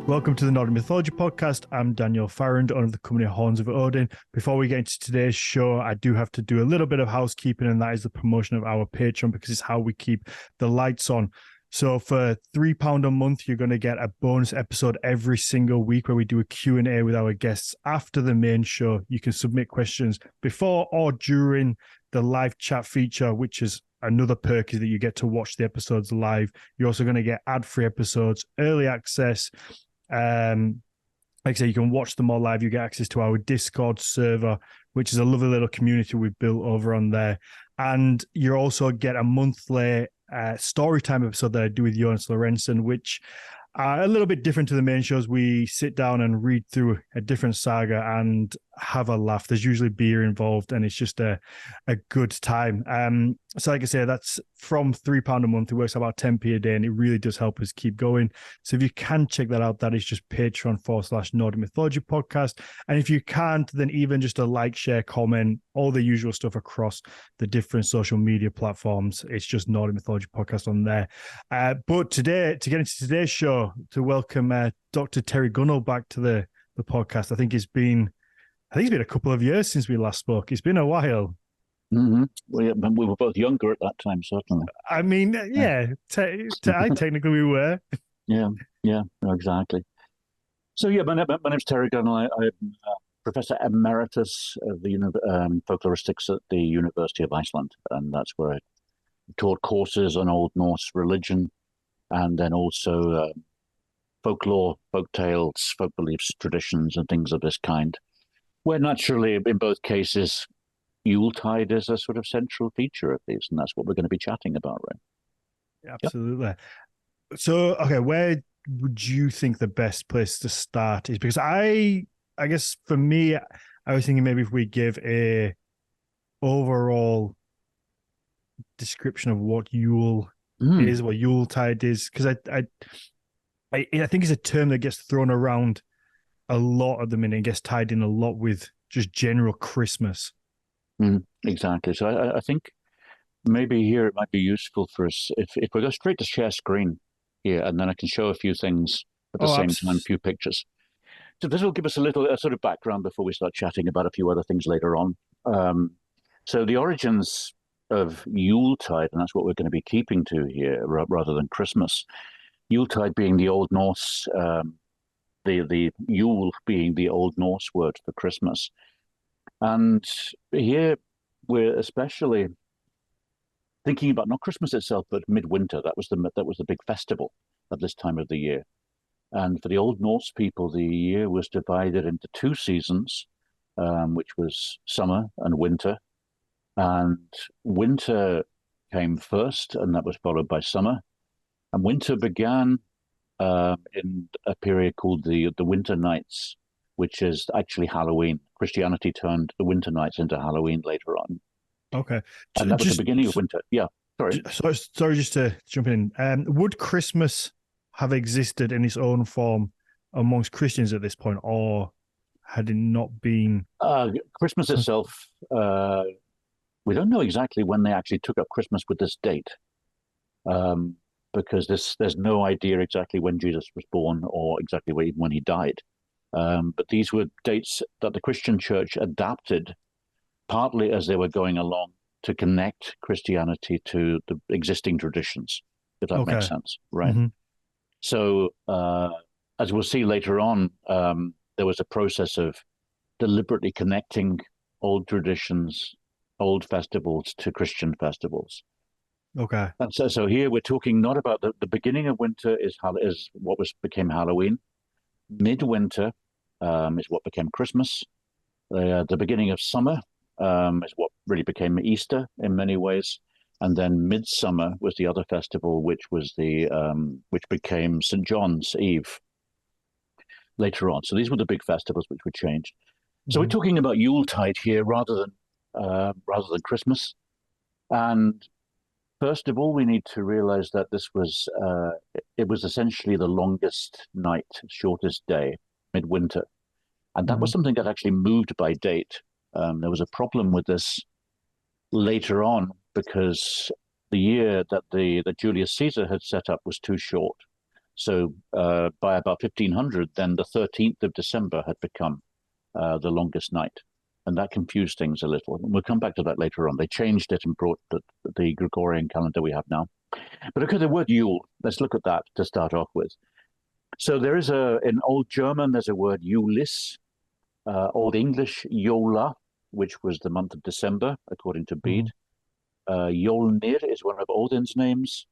Welcome to the Nordic Mythology podcast. I'm Daniel Farrand, owner of the company Horns of Odin. Before we get into today's show, I do have to do a little bit of housekeeping, and that is the promotion of our Patreon, because it's how we keep the lights on. So for £3 a month, you're going to get a bonus episode every single week where we do a Q&A with our guests after the main show. You can submit questions before or during the live chat feature, which is another perk, is that you get to watch the episodes live. You're also going to get ad-free episodes, early access. Like I say, you can watch them all live. You get access to our Discord server, which is a lovely little community we've built over on there. And you also get a monthly story time episode that I do with Jonas Lorentzen, which are a little bit different to the main shows. We sit down and read through a different saga and have a laugh. There's usually beer involved, and it's just a good time. So like I say, that's from £3 a month. It works about 10p a day, and it really does help us keep going. So if you can check that out, that is just Patreon.com/Nordic Mythology podcast. And if you can't, then even just a like, share, comment, all the usual stuff across the different social media platforms. It's just Nordic Mythology podcast on there. But today, to get into today's show, to welcome Dr. Terry Gunnell back to the podcast. I think it's been a couple of years since we last spoke. It's been a while. Mm-hmm. We were both younger at that time, certainly. I mean, yeah, technically we were. Yeah, exactly. So, yeah, my name's Terry Gunnell. I'm Professor Emeritus of the folkloristics at the University of Iceland, and that's where I taught courses on Old Norse religion, and then also folklore, folk tales, folk beliefs, traditions, and things of this kind, where naturally, in both cases, Yuletide is a sort of central feature of these, and that's what we're going to be chatting about, right? Absolutely. Yep. So, okay, where would you think the best place to start is? Because I guess for me, I was thinking maybe if we give a overall description of what Yule is, what Yuletide is, because I think it's a term that gets thrown around a lot at the minute. It gets tied in a lot with just general Christmas. Exactly. So I think maybe here it might be useful for us if we go straight to share screen here, and then I can show a few things at the same time, a few pictures. So this will give us a sort of background before we start chatting about a few other things later on. So the origins of Yuletide, and that's what we're going to be keeping to here rather than Christmas. Yuletide being the Old Norse, the Yule being the Old Norse word for Christmas. And here we're especially thinking about not Christmas itself, but midwinter. That was the big festival of this time of the year. And for the Old Norse people, the year was divided into two seasons, which was summer and winter. And winter came first, and that was followed by summer. And winter began in a period called the Winter Nights, which is actually Halloween. Christianity turned the Winter Nights into Halloween later on. Okay. And that was the beginning of winter. Yeah, sorry. Sorry, just to jump in. Would Christmas have existed in its own form amongst Christians at this point, or had it not been? Christmas itself, we don't know exactly when they actually took up Christmas with this date, because there's no idea exactly when Jesus was born or exactly when he died. But these were dates that the Christian church adapted partly as they were going along to connect Christianity to the existing traditions, if that makes sense, right? Mm-hmm. So as we'll see later on, there was a process of deliberately connecting old traditions, old festivals to Christian festivals. Okay. And so here we're talking not about the beginning of winter is what became Halloween. Midwinter is what became Christmas. The beginning of summer is what really became Easter in many ways, and then midsummer was the other festival, which was which became St. John's Eve later on. So these were the big festivals which were changed. Mm-hmm. So we're talking about Yuletide here rather than Christmas. And first of all, we need to realize that this was it was essentially the longest night, shortest day, midwinter. And that was something that actually moved by date. There was a problem with this later on because the year that Julius Caesar had set up was too short. So by about 1500, then the 13th of December had become the longest night. And that confused things a little. And we'll come back to that later on. They changed it and brought the Gregorian calendar we have now. But look at the word Yule. Let's look at that to start off with. So there is in Old German, there's a word Julis, Old English Yola, which was the month of December, according to Bede. Yolnir is one of Odin's names.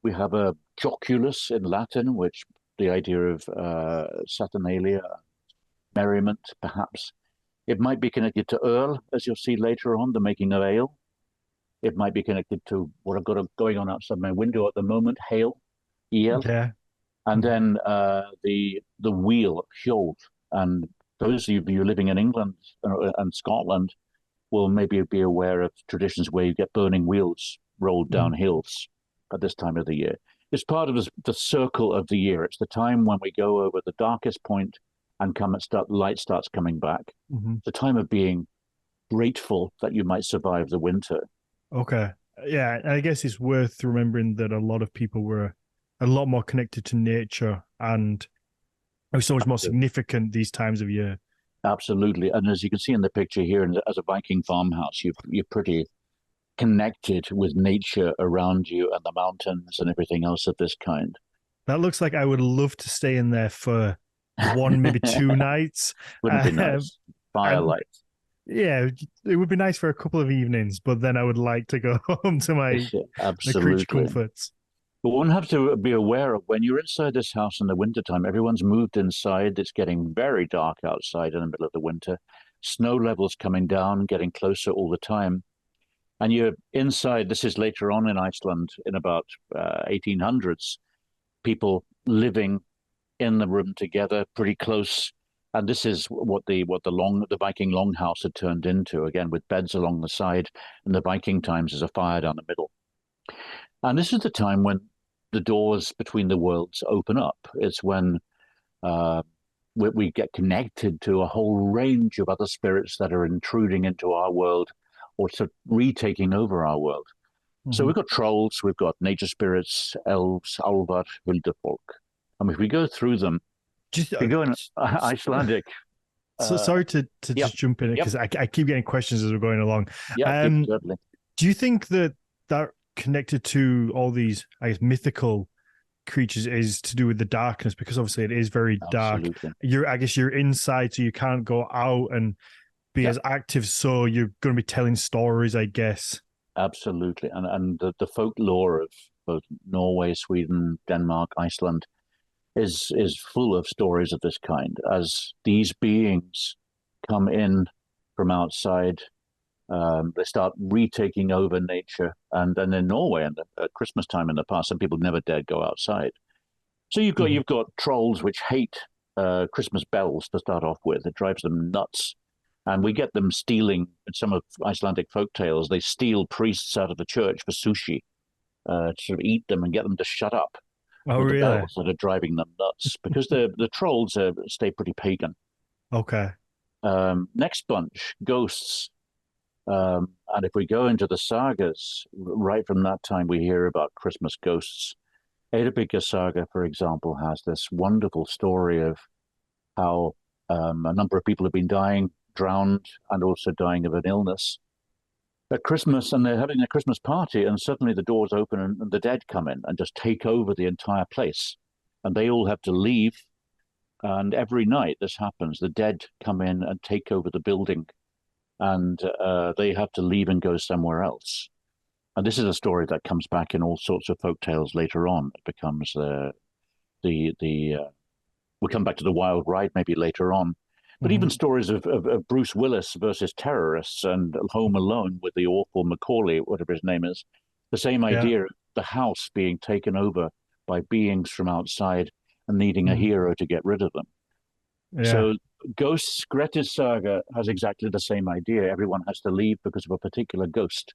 We have a joculus in Latin, which the idea of Saturnalia, merriment, perhaps. It might be connected to Earl, as you'll see later on, the making of ale. It might be connected to what I've got going on outside my window at the moment, hail, EL. Yeah. And then the wheel, Hjold. And those of you living in England and Scotland will maybe be aware of traditions where you get burning wheels rolled down hills at this time of the year. It's part of the circle of the year. It's the time when we go over the darkest point and light starts coming back. The time of being grateful that you might survive the winter. Okay. Yeah, and I guess it's worth remembering that a lot of people were a lot more connected to nature and it was so much more significant these times of year. Absolutely. And as you can see in the picture here, as a Viking farmhouse, you're pretty connected with nature around you and the mountains and everything else of this kind. That looks like I would love to stay in there for one, maybe 2 nights. Wouldn't be nice? Firelight. Yeah, it would be nice for a couple of evenings, but then I would like to go home to my creature comforts. But one has to be aware of when you're inside this house in the wintertime, everyone's moved inside. It's getting very dark outside in the middle of the winter. Snow levels coming down, getting closer all the time. And you're inside, this is later on in Iceland in about 1800s, people living in the room together, pretty close. And this is what the Viking longhouse had turned into, again, with beds along the side. In the Viking times, there's a fire down the middle. And this is the time when the doors between the worlds open up. It's when we get connected to a whole range of other spirits that are intruding into our world or sort of retaking over our world. So we've got trolls, we've got nature spirits, elves, Álfar, Huldufolk. And if we go through them, we go in Icelandic. So sorry to just jump in because I keep getting questions as we're going along. Yeah, certainly. Do you think that connected to all these, I guess, mythical creatures is to do with the darkness? Because obviously it is very dark. I guess you're inside, so you can't go out and be as active. So you're going to be telling stories, I guess. Absolutely, and the folklore of both Norway, Sweden, Denmark, Iceland is full of stories of this kind. As these beings come in from outside, they start retaking over nature. And then in Norway, and at Christmas time in the past, some people never dared go outside. So you've got trolls which hate Christmas bells to start off with. It drives them nuts. And we get them stealing, in some of Icelandic folk tales, they steal priests out of the church for sushi, to sort of eat them and get them to shut up. Oh, really? The bells that are driving them nuts, because the trolls stay pretty pagan. Okay. Next bunch, ghosts. And if we go into the sagas, right from that time we hear about Christmas ghosts. Eyrbyggja saga, for example, has this wonderful story of how a number of people have been dying, drowned, and also dying of an illness at Christmas, and they're having a Christmas party, and suddenly the doors open and the dead come in and just take over the entire place, and they all have to leave. And every night this happens. The dead come in and take over the building, and they have to leave and go somewhere else. And this is a story that comes back in all sorts of folk tales later on. It becomes we'll come back to the wild ride maybe later on. But even stories of Bruce Willis versus terrorists and Home Alone with the awful Macaulay, whatever his name is, the same idea, the house being taken over by beings from outside and needing a hero to get rid of them. Yeah. So Ghosts, Grettir's saga has exactly the same idea. Everyone has to leave because of a particular ghost,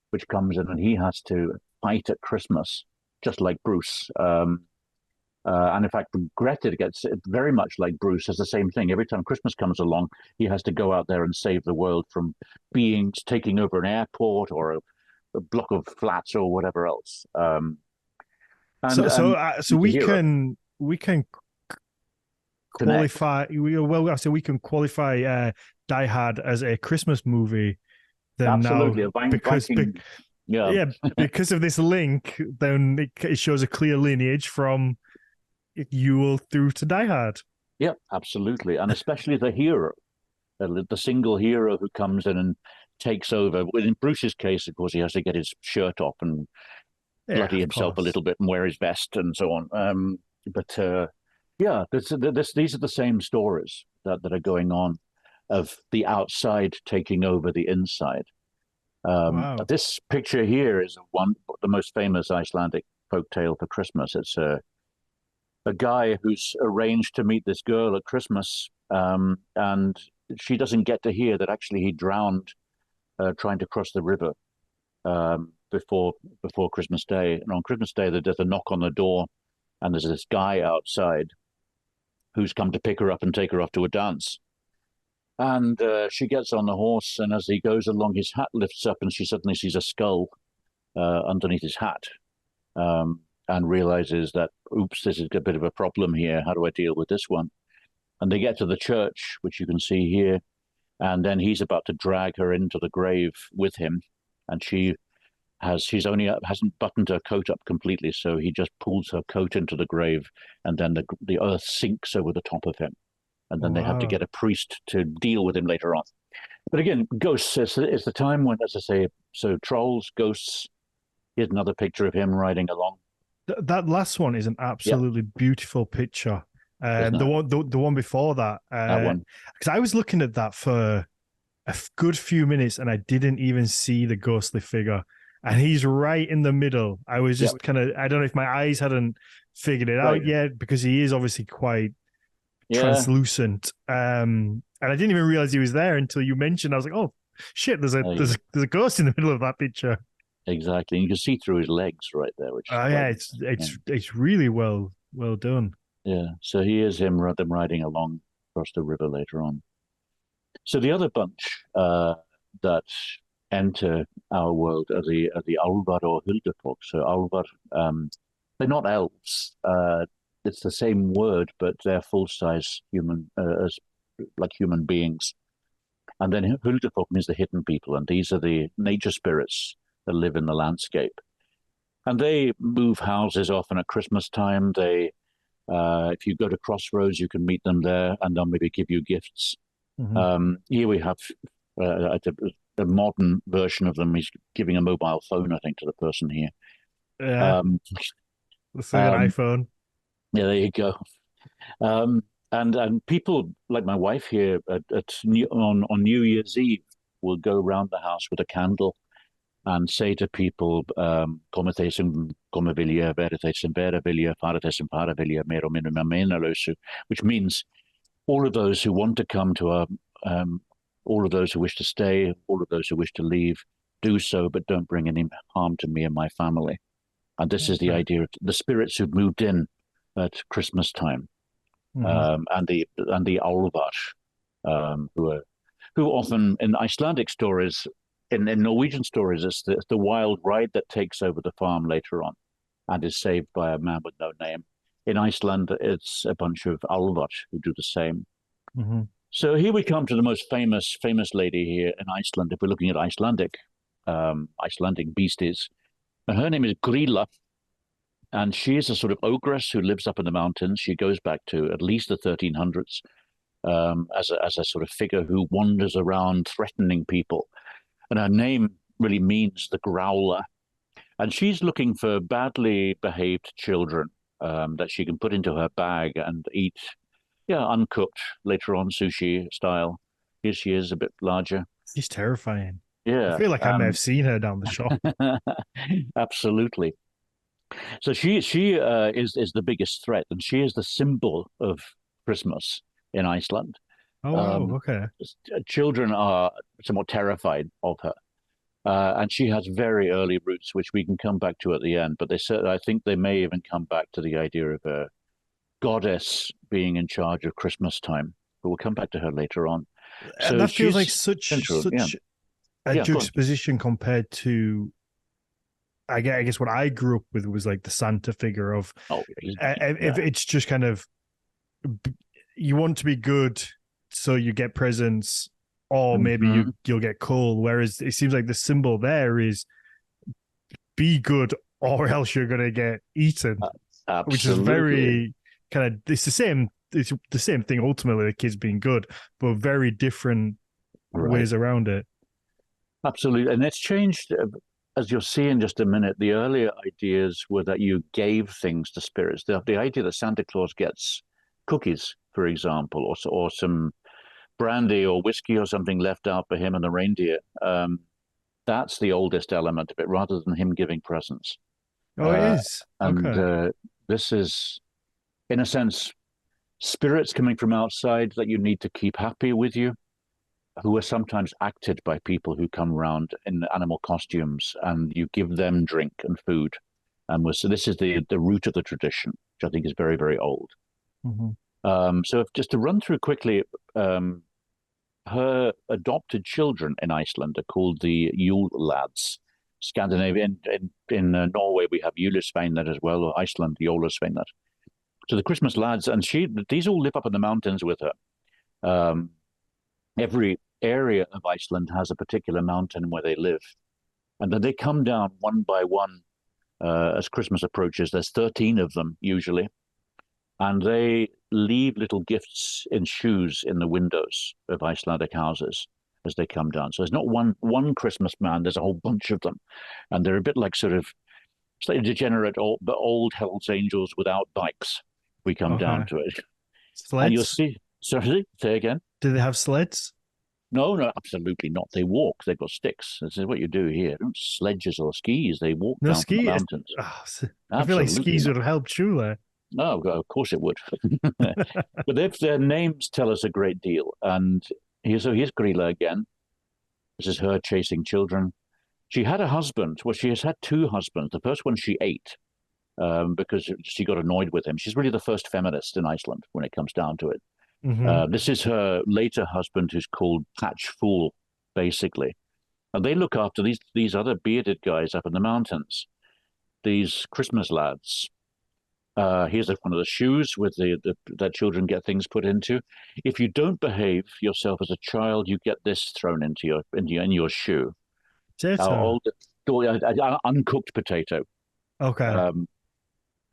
which comes in and he has to fight at Christmas, just like Bruce. And in fact, Grettir gets very much like Bruce, as the same thing. Every time Christmas comes along, he has to go out there and save the world from beings taking over an airport or a block of flats or whatever else. So we we can Connect. qualify. Well, I say we can qualify Die Hard as a Christmas movie. Then now, Absolutely, a Viking. Yeah, yeah, because of this link, then it shows a clear lineage from Yule through to Die Hard. yeah, absolutely, and especially the hero, the single hero who comes in and takes over. In Bruce's case, of course, he has to get his shirt off and Yeah, bloody of himself a course. little bit and wear his vest and so on. But yeah, these are the same stories that are going on of the outside taking over the inside. Wow. This picture here is the most famous Icelandic folk tale for Christmas. It's a guy who's arranged to meet this girl at Christmas, and she doesn't get to hear that actually he drowned trying to cross the river before Christmas Day. And on Christmas Day, there's a knock on the door, and there's this guy outside who's come to pick her up and take her off to a dance. And she gets on the horse, and as he goes along, his hat lifts up, and she suddenly sees a skull underneath his hat, and realizes that, oops, this is a bit of a problem here. How do I deal with this one? And they get to the church, which you can see here, and then he's about to drag her into the grave with him, and she's only hasn't buttoned her coat up completely, so he just pulls her coat into the grave, and then the earth sinks over the top of him, and then they have to Wow. get a priest to deal with him later on. But again, ghosts is the time when, as I say, so trolls, ghosts. Here's another picture of him riding along. That last one is an Yeah, absolutely beautiful picture. isn't The it? one before that, That one. because I was looking at that for good few minutes and I didn't even see the ghostly figure. And he's right in the middle. I was Yeah, just kind of, I don't know if my eyes hadn't figured it right. out yet because he is obviously quite Yeah, translucent. And I didn't even realize he was there until you mentioned. I was like, oh shit, there you go. there's a ghost in the middle of that picture. Exactly. And you can see through his legs right there, which is Oh quite yeah, interesting. it's really well done. Yeah. Yeah. So he is them riding along across the river later on. So the other bunch that enter our world are the Álfar or Huldufólk. So Álfar, they're not elves. It's the same word, but they're full size human, as like human beings. And then Huldufólk means the hidden people, and these are the nature spirits that live in the landscape. And they move houses often at Christmas time. If you go to Crossroads, you can meet them there, and they'll maybe give you gifts. Mm-hmm. Here we have a modern version of them. He's giving a mobile phone, I think, to the person here. Yeah, Um, it's like an um, iPhone. yeah, there you go. Um, and people like my wife here on New Year's Eve will go around the house with a candle and say to people, "Come theisum come vilja, vera theisum vera vilja, fara theisum para vilja, mer og minna mena lausu," which means all of those who want to come to our, all of those who wish to stay, all of those who wish to leave, do so, but don't bring any harm to me and my family. And this is the Okay. idea of the spirits who've moved in at Christmas time, Mm-hmm. and the Álfar, who often in Icelandic stories, in Norwegian stories, it's the wild ride that takes over the farm later on and is saved by a man with no name. In Iceland, it's a bunch of Álfar who do the same. Mm-hmm. So here we come to the most famous lady here in Iceland. If we're looking at Icelandic beasties, and her name is Grýla, and she is a sort of ogress who lives up in the mountains. She goes back to at least the 1300s, as a sort of figure who wanders around threatening people. And her name really means the growler. And she's looking for badly behaved children that she can put into her bag and eat, yeah, uncooked, later on, sushi style. Here she is, a bit larger. She's terrifying. I Yeah, feel like I may have seen her down the shop. absolutely. So she is the biggest threat, and she is the symbol of Christmas in Iceland. Oh wow, Um, okay. children are somewhat terrified of her. And she has very early roots, which we can come back to at the end. But I think they may even come back to the idea of a goddess being in charge of Christmas time. But we'll come back to her later on. And So that feels like she's such central. Yeah, such a yeah. Go on. juxtaposition compared to I guess what I grew up with was like the Santa figure of Oh, if it's just kind of you want to be good, so you get presents, or maybe you'll get coal. Whereas it seems like the symbol there is be good, or else you're gonna get eaten, which is absolutely very kind of it's the same. It's the same thing ultimately. The kids being good, but very different right. ways around it. Absolutely, and it's changed. As you'll see in just a minute, the earlier ideas were that you gave things to spirits. The idea that Santa Claus gets cookies, for example, or some brandy or whiskey or something left out for him and the reindeer. That's the oldest element of it, rather than him giving presents. Oh, it is. And Okay. this is, in a sense, spirits coming from outside that you need to keep happy with you, who are sometimes acted by people who come around in animal costumes, and you give them drink and food. And so this is the root of the tradition, which I think is very, very old. Mm-hmm. So just to run through quickly, her adopted children in Iceland are called the Yule lads. Scandinavian in Norway we have Julesveinar as well, or Iceland Jólasveinar. So the Christmas lads, and these all live up in the mountains with her. Every area of Iceland has a particular mountain where they live, and then they come down one by one as Christmas approaches. There's 13 of them usually, and they leave little gifts in shoes in the windows of Icelandic houses as they come down. So there's not one Christmas man, there's a whole bunch of them. And they're a bit like sort of slightly degenerate but old Hells Angels without bikes. We come down Okay. to it. And you'll Sleds? see, sorry, say again. Do they have sleds? No, no, absolutely not. They walk. They've got sticks. This is what you do here. Don't sledges or skis. They walk No down from the ski. mountains. Oh, I feel like Absolutely skis would not. have helped surely. No, of course it would. But if their names tell us a great deal. And here's Grilla again. This is her chasing children. She had a husband. Well, she has had two husbands. The first one she ate because she got annoyed with him. She's really the first feminist in Iceland when it comes down to it. Mm-hmm. This is her later husband, who's called Patch Fool, basically. And they look after these other bearded guys up in the mountains, these Christmas lads. Here's one of the shoes with that children get things put into. If you don't behave yourself as a child, you get this thrown into your shoe. Our Potato. older uncooked potato. Okay. Um,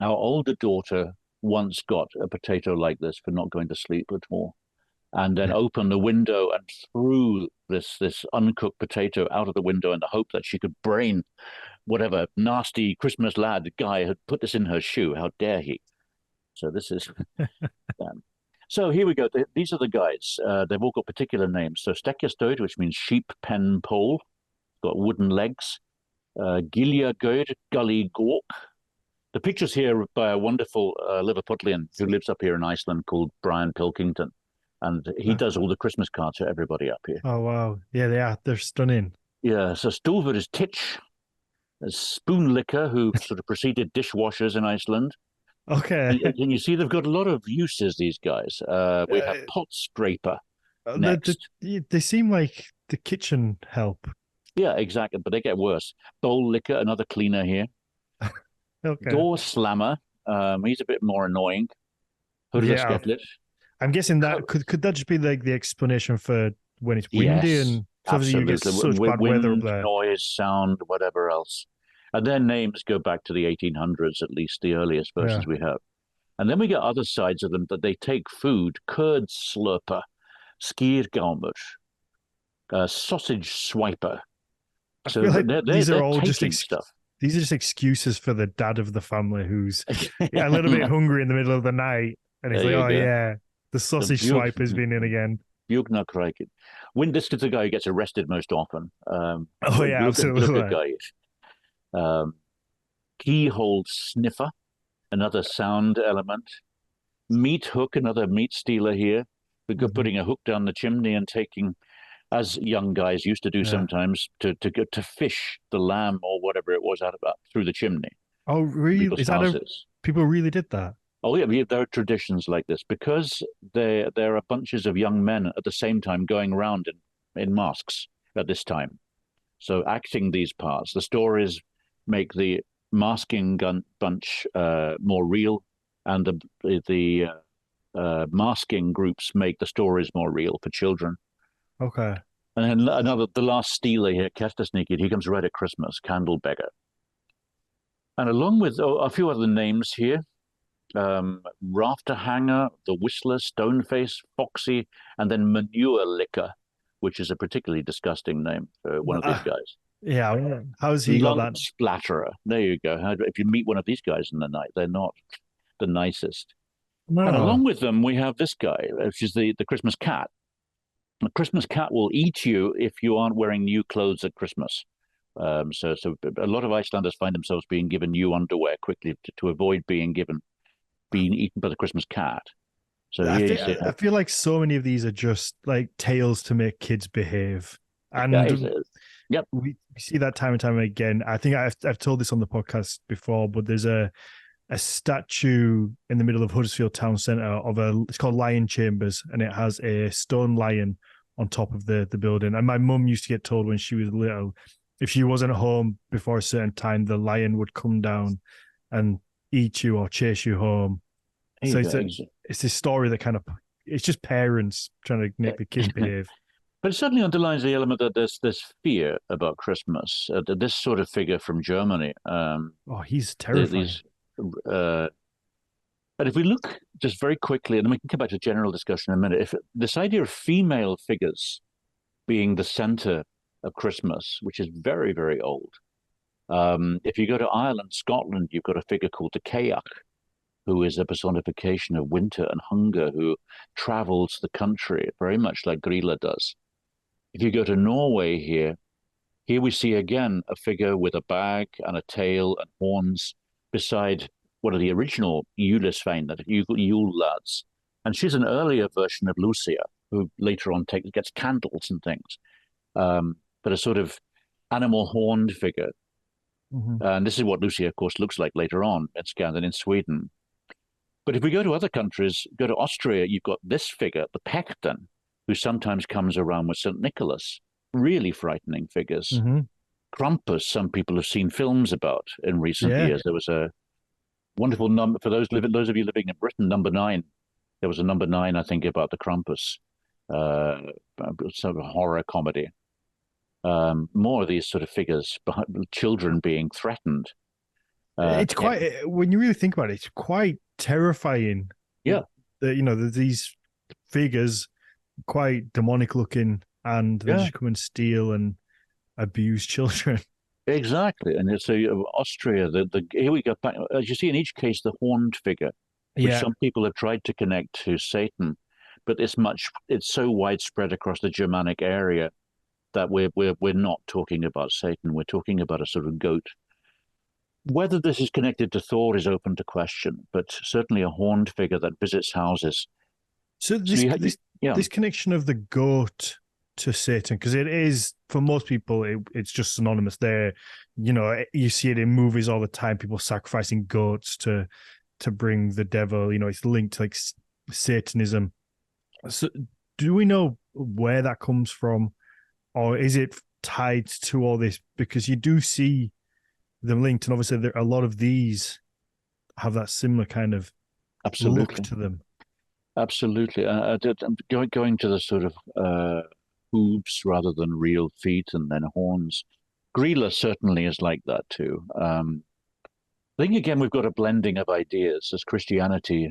our older daughter once got a potato like this for not going to sleep at all, and then opened the window and threw this uncooked potato out of the window in the hope that she could brain whatever nasty Christmas lad guy had put this in her shoe. How dare he? So this is. So here we go. These are the guys. They've all got particular names. So Stekkjastød, which means sheep pen pole, got wooden legs. Giljagoed, gully gawk. The picture's here by a wonderful Liverpudlian who lives up here in Iceland called Brian Pilkington. And he does all the Christmas cards for everybody up here. Oh wow. Yeah, they are. They're stunning. Yeah, so Stulver is Titch. There's Spoonlicker, who sort of preceded dishwashers in Iceland. Okay. And you see they've got a lot of uses, these guys. We have Pot Scraper next. They seem like the kitchen help. Yeah, exactly, but they get worse. Bowl Licker, another cleaner here. Okay. Door Slammer, he's a bit more annoying. Yeah. Hurlaskellit. I'm guessing that could that just be like the explanation for when it's windy Yes, and so obviously you get absolutely. such bad weather up Wind, there. noise, sound, whatever else. And their names go back to the 1800s, at least the earliest Yeah. versions we have. And then we get other sides of them that they take food, curd slurper, skiergalmur, sausage swiper. I So feel like these are they're all just taking stuff. these are just excuses for the dad of the family who's a little bit hungry in the middle of the night and he's There like, you oh go. yeah, the sausage swipe has been in again. Bugna Cricket. This is the guy who gets arrested most often. Oh yeah, absolutely. Guy. Keyhole sniffer, another sound element. Meat hook, another meat stealer here. We're putting a hook down the chimney and taking, as young guys used to do sometimes, to fish the lamb or whatever it was out of through the chimney. Oh really? Is that people really did that? Oh yeah, there are traditions like this because there are bunches of young men at the same time going around in masks at this time, so acting these parts. The stories make the masking gun bunch more real, and the masking groups make the stories more real for children. Okay. And then the last stealer here, Kertasnikid, he comes right at Christmas, Candle Beggar. And along with a few other names here, Rafter Hanger, the Whistler, Stoneface, Foxy, and then Manure Licker, which is a particularly disgusting name for one of these guys. Yeah, how's he got Lung that? Splatterer. There you go. If you meet one of these guys in the night, they're not the nicest. And No. along with them, we have this guy, which is the Christmas cat. The Christmas cat will eat you if you aren't wearing new clothes at Christmas. So a lot of Icelanders find themselves being given new underwear quickly to avoid being eaten by the Christmas cat. So I feel like so many of these are just like tales to make kids behave. And yep. We see that time and time again. I think I've told this on the podcast before, but there's a statue in the middle of Huddersfield Town Centre it's called Lion Chambers, and it has a stone lion on top of the building. And my mum used to get told when she was little, if she wasn't home before a certain time, the lion would come down and eat you or chase you home. So it's this story that it's just parents trying to make the kids behave. But it certainly underlines the element that there's this fear about Christmas. This sort of figure from Germany. He's terrifying. And if we look just very quickly, and then we can come back to general discussion in a minute, if this idea of female figures being the center of Christmas, which is very, very old. If you go to Ireland, Scotland, you've got a figure called the Cailleach, who is a personification of winter and hunger, who travels the country very much like Grýla does. If you go to Norway here we see again a figure with a bag and a tail and horns beside one of the original Yule lads. And she's an earlier version of Lucia, who later on gets candles and things, but a sort of animal horned figure. Mm-hmm. And this is what Lucia, of course, looks like later on in Scandinavia, in Sweden. But if we go to other countries, go to Austria, you've got this figure, the Pechton, who sometimes comes around with St. Nicholas. Really frightening figures. Mm-hmm. Krampus, some people have seen films about in recent years. There was a wonderful number, for those of you living in Britain, number 9. There was a number 9, I think, about the Krampus, sort of horror comedy. More of these sort of figures, children being threatened. It's quite, when you really think about it, it's quite terrifying. Yeah. These figures, quite demonic looking, and they just come and steal and abuse children. Exactly. And it's Austria, here we go back, as you see in each case, the horned figure, which some people have tried to connect to Satan, but it's so widespread across the Germanic area that we're not talking about Satan. We're talking about a sort of goat. Whether this is connected to Thor is open to question, but certainly a horned figure that visits houses. So this connection of the goat to Satan, because it is, for most people, it's just synonymous there. You see it in movies all the time, people sacrificing goats to bring the devil. It's linked to like Satanism. So do we know where that comes from, or is it tied to all this? Because you do see them linked, and obviously a lot of these have that similar kind of look to them. Absolutely. Going to the sort of hooves rather than real feet and then horns. Grýla certainly is like that too. I think again we've got a blending of ideas as Christianity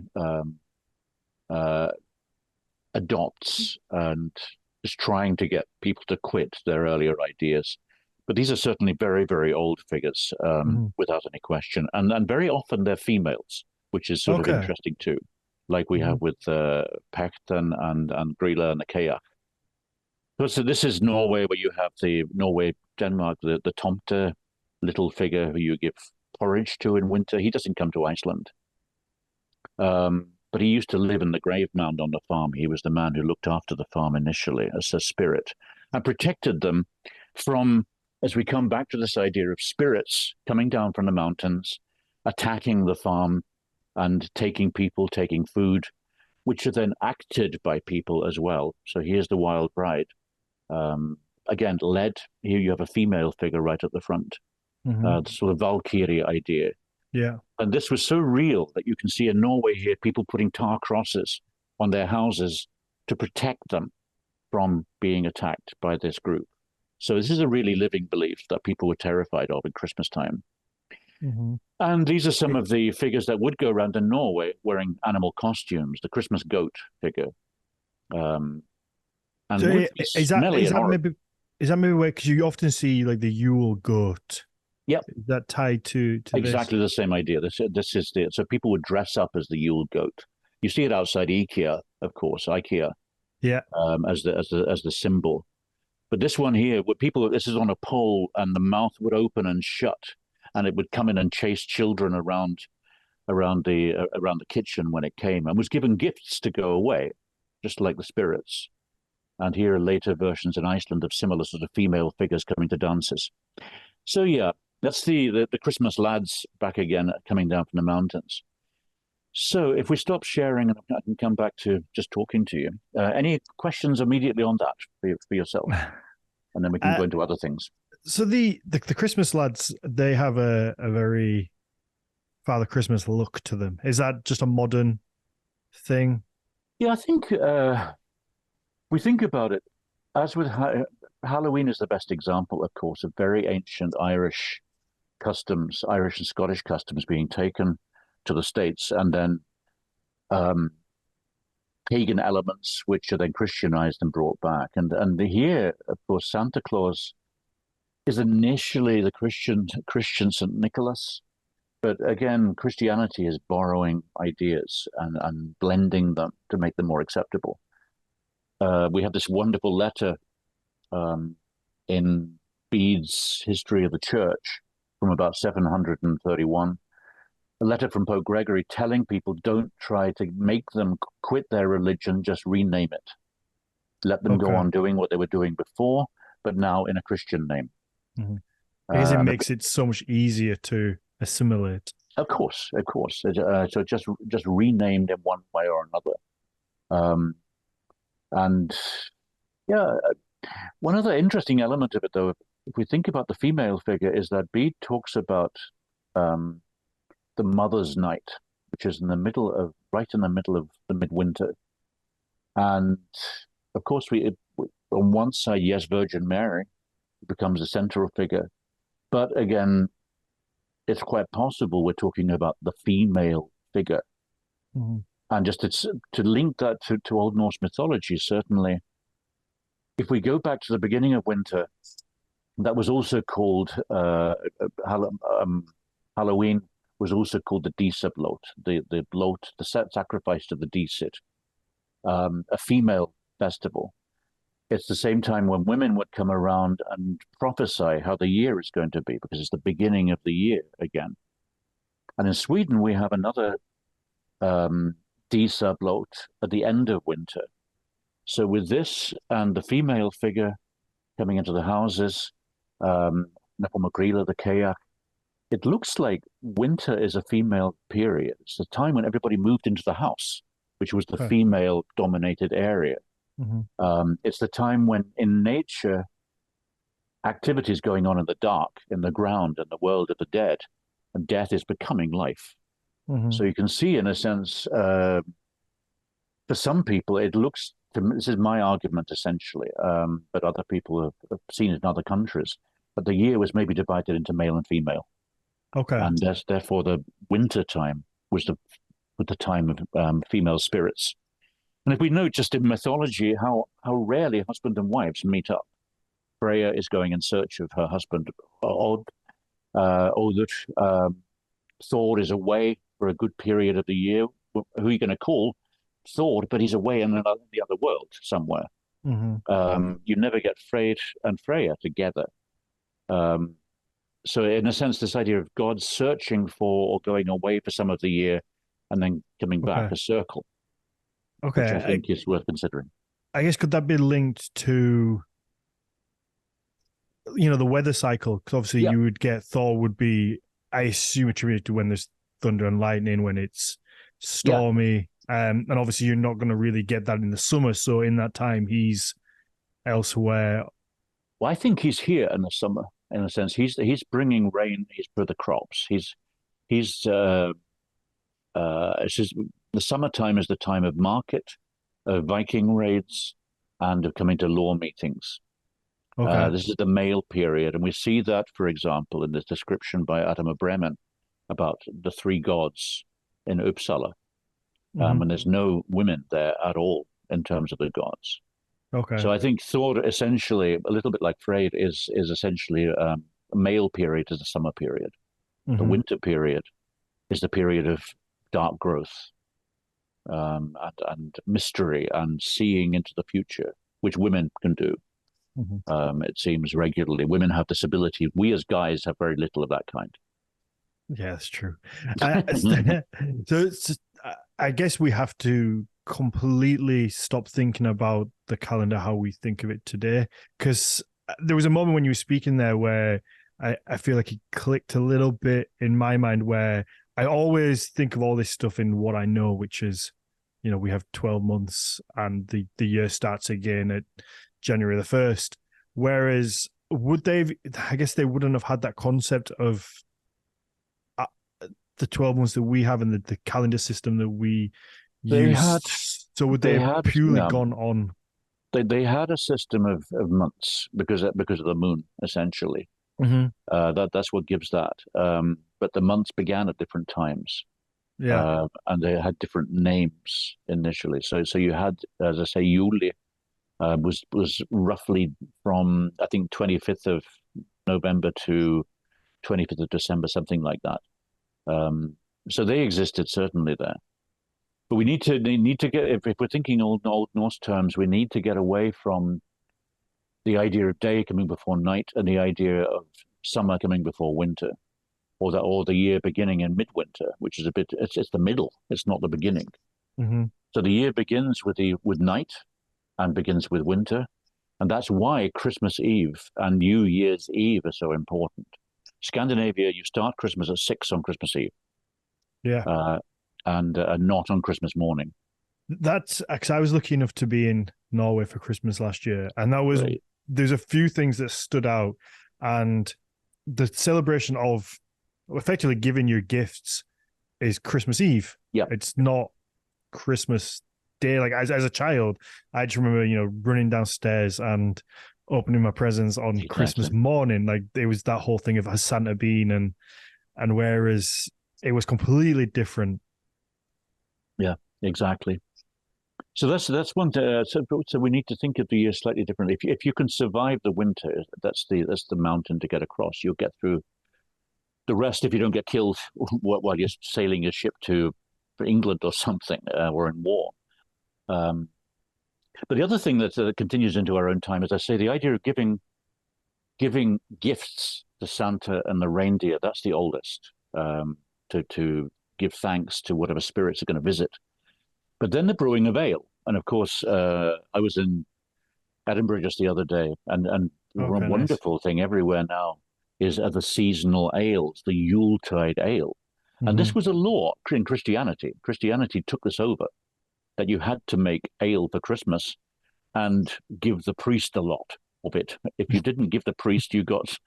adopts and is trying to get people to quit their earlier ideas. But these are certainly very, very old figures, without any question. And very often they're females, which is sort of interesting too, like we have with Pechton and Grýla and the Cailleach. So this is Norway, where you have Denmark, the Tomte, little figure who you give porridge to in winter. He doesn't come to Iceland. But he used to live in the grave mound on the farm. He was the man who looked after the farm initially as a spirit and protected them from, as we come back to this idea of spirits coming down from the mountains, attacking the farm and taking people, taking food, which are then acted by people as well. So here's the wild bride. Again, led, here you have a female figure right at the front. the sort of Valkyrie idea. Yeah. And this was so real that you can see in Norway here people putting tar crosses on their houses to protect them from being attacked by this group. So this is a really living belief that people were terrified of at Christmas time. And these are some of the figures that would go around in Norway wearing animal costumes, the Christmas goat figure. And So would be smelly and horrible. Is that maybe where, because you often see like the Yule goat? Yep. Is that tied to exactly this? the same idea. This is the so people would dress up as the Yule goat. You see it outside IKEA, of course, IKEA. Yeah. As the symbol. But this one here, this is on a pole, and the mouth would open and shut, and it would come in and chase children around the kitchen when it came, and was given gifts to go away, just like the spirits. And here are later versions in Iceland of similar sort of female figures coming to dances. So yeah, that's the Christmas lads back again, coming down from the mountains. So if we stop sharing, and I can come back to just talking to you, any questions immediately on that for yourself? And then we can go into other things. So the Christmas lads, they have a very Father Christmas look to them. Is that just a modern thing? Yeah, I think we think about it, as with Halloween is the best example, of course, of very ancient Irish customs, Irish and Scottish customs being taken to the States, and then pagan elements which are then Christianized and brought back. And here, of course, Santa Claus is initially the Christian St. Nicholas, but again, Christianity is borrowing ideas and blending them to make them more acceptable. We have this wonderful letter in Bede's History of the Church from about 731, a letter from Pope Gregory telling people, don't try to make them quit their religion, just rename it. Let them go on doing what they were doing before, but now in a Christian name. Because it makes it so much easier to assimilate. Of course. So just renamed in one way or another. And yeah, one other interesting element of it, though, if we think about the female figure, is that Bede talks about the Mother's Night, which is right in the middle of the midwinter. And of course, on one side, yes, Virgin Mary becomes the central figure. But again, it's quite possible we're talking about the female figure. And just to link that to Old Norse mythology, certainly, if we go back to the beginning of winter, that was also called Halloween was also called the Disa bloat, the bloat, the sacrifice to the Disit, a female festival. It's the same time when women would come around and prophesy how the year is going to be, because it's the beginning of the year again. And in Sweden, we have another Disa bloat at the end of winter. So with this and the female figure coming into the houses, Nepomukhrila, the kayak, it looks like winter is a female period. It's the time when everybody moved into the house, which was the female-dominated area. It's the time when, in nature, activities going on in the dark, in the ground, in the world of the dead, and death is becoming life. So you can see, in a sense, for some people, it looks, this is my argument, essentially, but other people have seen it in other countries, but the year was maybe divided into male and female. And therefore, the winter time was the time of female spirits. And if we note just in mythology how rarely husband and wives meet up. Freya is going in search of her husband, Odd. Thor is away for a good period of the year. Who are you going to call? Thor, but he's away in the other world somewhere. You never get Freya and Freya together. So in a sense, this idea of God searching for or going away for some of the year and then coming back, a circle, which I think is worth considering. I guess, could that be linked to, the weather cycle? Because obviously you would get Thor would be, I assume, attributed to when there's thunder and lightning, when it's stormy. And obviously you're not going to really get that in the summer. So in that time, he's elsewhere. Well, I think he's here in the summer. in a sense. He's bringing rain. He's for the crops. He's it's just, the summertime is the time of market, of Viking raids, and of coming to law meetings. Okay. This is the male period, and we see that, for example, in this description by Adam of Bremen about the three gods in Uppsala, and there's no women there at all in terms of the gods. Okay. So I think Thor, essentially, a little bit like Freyr, is essentially a male period is the summer period. The winter period is the period of dark growth, and mystery and seeing into the future, which women can do. It seems regularly. Women have this ability. We as guys have very little of that kind. Yeah, that's true. So I guess we have to completely stop thinking about the calendar how we think of it today, because there was a moment when you were speaking there where I feel like it clicked a little bit in my mind, where I always think of all this stuff in what I know, which is, we have 12 months and the year starts again at January the 1st. Whereas I guess they wouldn't have had that concept of the 12 months that we have and the calendar system that we use. So would they have purely gone on? They had a system of months because of the moon, essentially. That's what gives that. But the months began at different times. Yeah. And they had different names initially. So you had, as I say, Yule was roughly from, I think, 25th of November to 25th of December, something like that. So they existed certainly there. But we need to get, if we're thinking old Norse terms, we need to get away from the idea of day coming before night and the idea of summer coming before winter, or the year beginning in midwinter, which is it's the middle. It's not the beginning. So the year begins with night and begins with winter, and that's why Christmas Eve and New Year's Eve are so important. Scandinavia, you start Christmas at 6 on Christmas Eve. Yeah. And not on Christmas morning. That's because I was lucky enough to be in Norway for Christmas last year, and there's a few things that stood out, and the celebration of effectively giving your gifts is Christmas Eve. Yeah, it's not Christmas Day. Like as a child, I just remember running downstairs and opening my presents on Christmas morning. Like it was that whole thing of has Santa been, and whereas it was completely different. Yeah, exactly. So that's one. So we need to think of the year slightly differently. If you can survive the winter, that's the mountain to get across. You'll get through the rest if you don't get killed while you're sailing your ship for England or something, or in war. But the other thing that continues into our own time, as I say, the idea of giving gifts to Santa and the reindeer, that's the oldest. To give thanks to whatever spirits are going to visit. But then the brewing of ale. And of course, I was in Edinburgh just the other day, and the wonderful thing everywhere now is the seasonal ales, the Yuletide ale. And this was a law in Christianity. Christianity took this over, that you had to make ale for Christmas and give the priest a lot of it. If you didn't give the priest, you got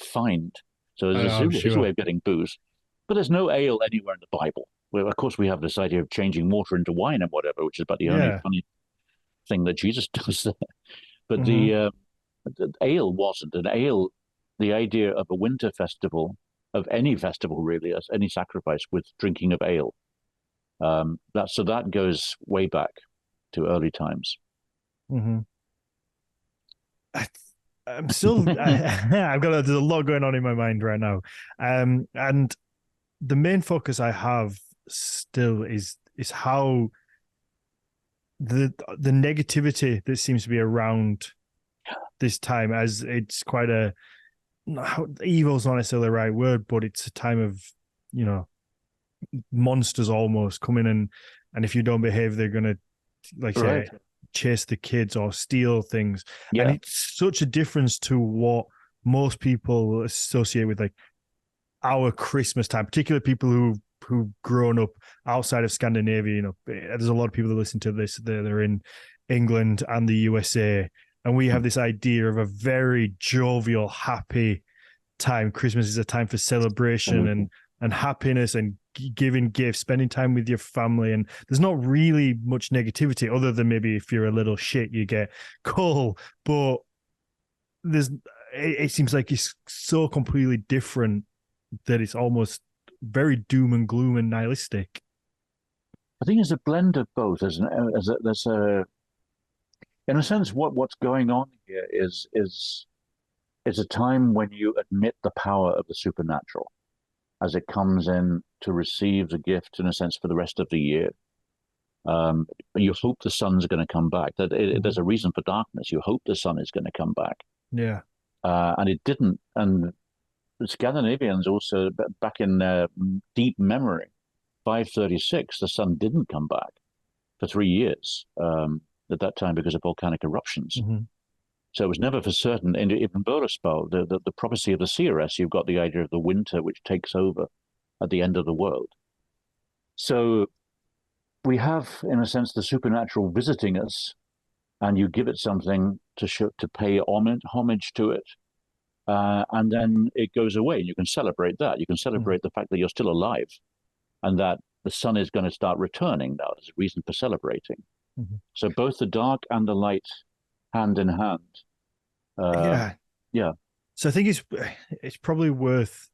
fined. So there's his way of getting booze. But there's no ale anywhere in the Bible. Well, of course, we have this idea of changing water into wine and whatever, which is about the only funny thing that Jesus does there. But the ale wasn't. An ale, the idea of a winter festival, of any festival really, as any sacrifice, with drinking of ale. That goes way back to early times. I'm still, there's a lot going on in my mind right now. And the main focus I have still is how the negativity that seems to be around this time, as it's quite evil's not necessarily the right word, but it's a time of, monsters almost come in and if you don't behave, they're going to chase the kids or steal things. Yeah. And it's such a difference to what most people associate with our Christmas time, particularly people who've grown up outside of Scandinavia. There's a lot of people that listen to this. They're in England and the USA, and we have this idea of a very jovial, happy time. Christmas is a time for celebration and happiness and giving gifts, spending time with your family. And there's not really much negativity other than maybe if you're a little shit, you get coal. But it seems like it's so completely different that it's almost very doom and gloom and nihilistic. I think it's a blend of both. There's a in a sense, what's going on here is a time when you admit the power of the supernatural as it comes in to receive the gift, in a sense, for the rest of the year. You hope the sun's going to come back. There's a reason for darkness. You hope the sun is going to come back. Yeah. And it didn't. And the Scandinavians also, back in their deep memory, 536, the sun didn't come back for 3 years at that time because of volcanic eruptions. Mm-hmm. So it was never for certain. In Ibn Boruspal, the prophecy of the seeress, you've got the idea of the winter which takes over at the end of the world. So we have, in a sense, the supernatural visiting us, and you give it something to pay homage to it, and then it goes away. And you can celebrate that. You can celebrate the fact that you're still alive, and that the sun is going to start returning now. There's a reason for celebrating. Mm-hmm. So both the dark and the light, hand in hand. Yeah. So I think it's probably worth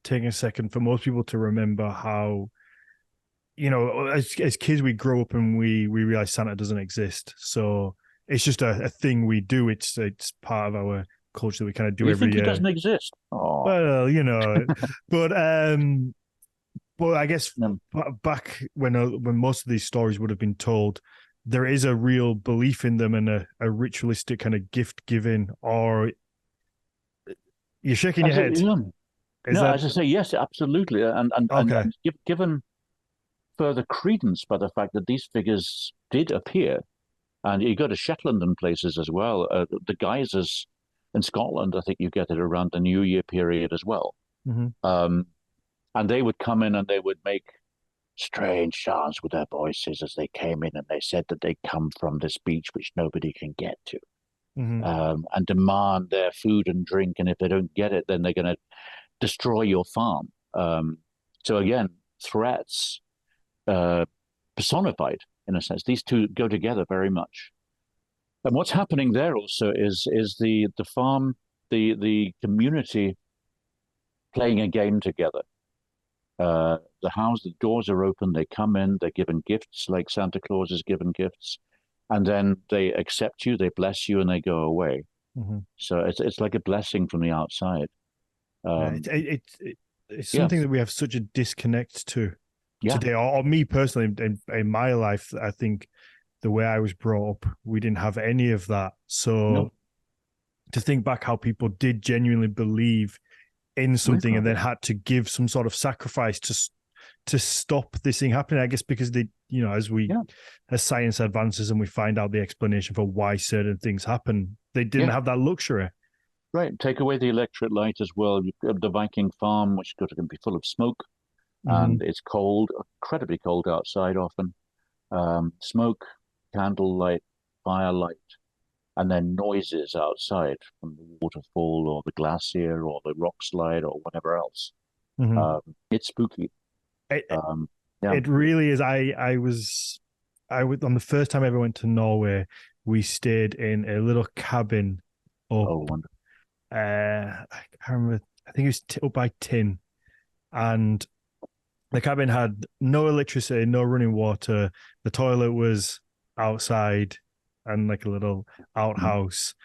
taking a second for most people to remember how, as kids we grow up and we realize Santa doesn't exist. So it's just a thing we do. It's part of our culture that we kind of do every year. He doesn't exist. Oh. Well, but I guess back when most of these stories would have been told, there is a real belief in them and a ritualistic kind of gift giving. Or you're shaking your head. As I say, yes, absolutely. And given further credence by the fact that these figures did appear, and you go to Shetland and places as well. The geysers in Scotland, I think you get it around the New Year period as well. Mm-hmm. And they would come in and they would make strange sounds with their voices as they came in, and they said that they come from this beach which nobody can get to, and demand their food and drink, and if they don't get it, then they're going to destroy your farm. So again, threats personified, in a sense. These two go together very much. And what's happening there also is the farm, the community playing a game together. The doors are open, they come in, they're given gifts like Santa Claus is given gifts, and then they accept you, they bless you, and they go away. Mm-hmm. So it's like a blessing from the outside. It's something that we have such a disconnect to today, or me personally, in my life. I think the way I was brought up, we didn't have any of that. So to think back how people did genuinely believe in something and then had to give some sort of sacrifice to stop this thing happening, I guess, because they, as science advances and we find out the explanation for why certain things happen, they didn't have that luxury. Right. Take away the electric light as well. The Viking farm, which can be full of smoke, and it's cold, incredibly cold outside often. Smoke, candlelight, firelight, and then noises outside from the waterfall or the glacier or the rock slide or whatever else. It's spooky. It really is. I was on the first time I ever went to Norway, we stayed in a little cabin up. Oh, wonderful. I can't remember. I think it was up by Tin, and the cabin had no electricity, no running water. The toilet was outside and like a little outhouse.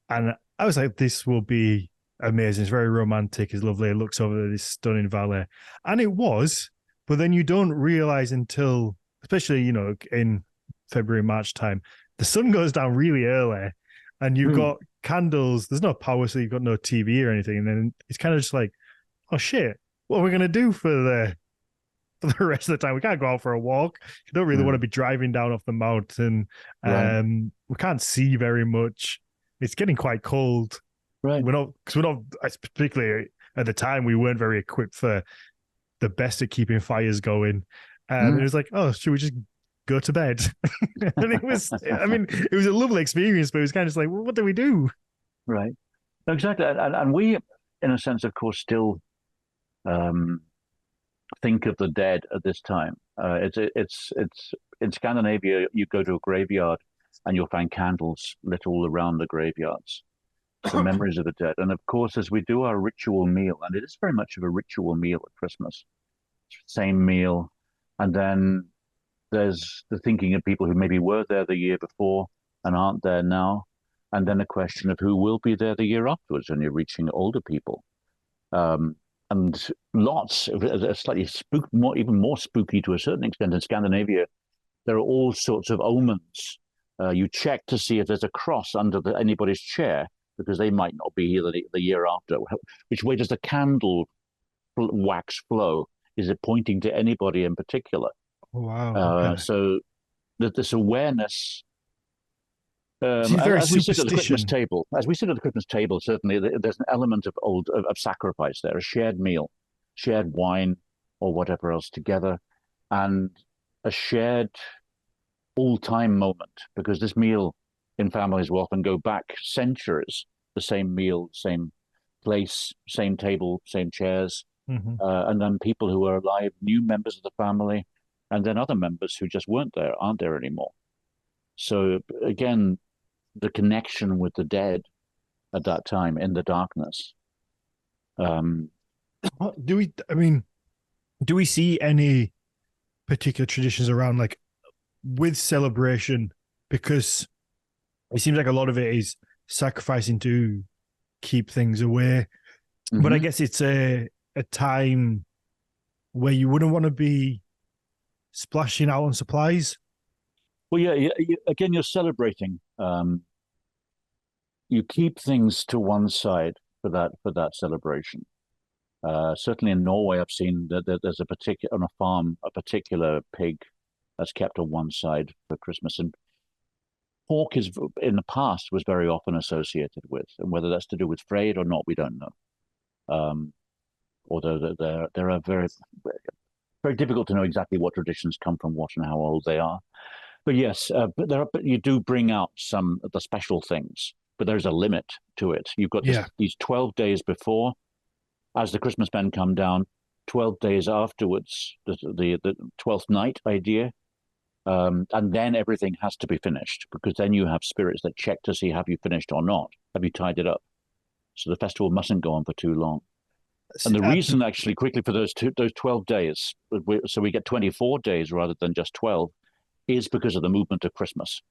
And I was like, this will be amazing. It's very romantic. It's lovely. It looks over this stunning valley. And it was, but then you don't realize until, especially, in February, March time, the sun goes down really early and you've got candles. There's no power, so you've got no TV or anything. And then it's kind of just like, oh shit, what are we going to do for the rest of the time? We can't go out for a walk. You don't really want to be driving down off the mountain. We can't see very much. It's getting quite cold. Right. We're not, particularly at the time, we weren't very equipped for the best at keeping fires going. It was like, oh, should we just go to bed. And it was, I mean, it was a lovely experience, but it was kind of just like, well, what do we do? Right. Exactly. And we, in a sense, of course, still um, think of the dead at this time. It's in Scandinavia, you go to a graveyard and you'll find candles lit all around the graveyards. So memories of the dead. And of course, as we do our ritual meal, and it is very much of a ritual meal at Christmas, same meal. And then there's the thinking of people who maybe were there the year before and aren't there now. And then a question of who will be there the year afterwards when you're reaching older people. And lots, slightly even more spooky to a certain extent in Scandinavia, there are all sorts of omens. You check to see if there's a cross under anybody's chair because they might not be here the year after. Which way does the candle wax flow? Is it pointing to anybody in particular? Oh, wow. Okay. So that this awareness. She's very as we sit at the Christmas superstition. table, certainly there's an element of sacrifice there, a shared meal, shared wine, or whatever else together, and a shared all-time moment. Because this meal in families will often go back centuries. The same meal, same place, same table, same chairs, and then people who are alive, new members of the family, and then other members who just aren't there anymore. So again, the connection with the dead at that time in the darkness. Do we, I mean, do we see any particular traditions around like with celebration? Because it seems like a lot of it is sacrificing to keep things away. Mm-hmm. But I guess it's a time where you wouldn't want to be splashing out on supplies. Well, yeah, again, you're celebrating. You keep things to one side for that celebration. Certainly in Norway, I've seen that there's on a farm, a particular pig that's kept on one side for Christmas. And pork is in the past was very often associated with, and whether that's to do with Freyd or not, we don't know. Although there are very difficult to know exactly what traditions come from what and how old they are. But yes, but you do bring out some of the special things, but there's a limit to it. You've got these 12 days before, as the Christmas men come down, 12 days afterwards, the 12th night idea, and then everything has to be finished, because then you have spirits that check to see have you finished or not, have you tied it up. So the festival mustn't go on for too long. And the reason, actually, quickly, for those 12 days, so we get 24 days rather than just 12, is because of the movement of Christmas.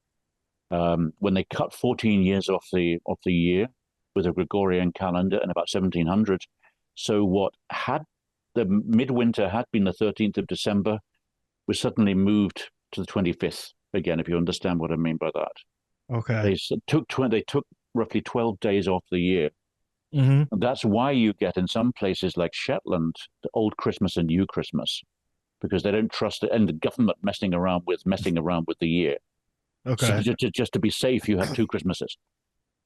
When they cut 14 years off the year with a Gregorian calendar in about 1700, so what had the midwinter had been the 13th of December was suddenly moved to the 25th again, if you understand what I mean by that. Okay. They took roughly 12 days off the year. Mm-hmm. And that's why you get in some places like Shetland, the old Christmas and new Christmas, because they don't trust it, and the government messing around with the year. Okay. So just to be safe, you have two Christmases.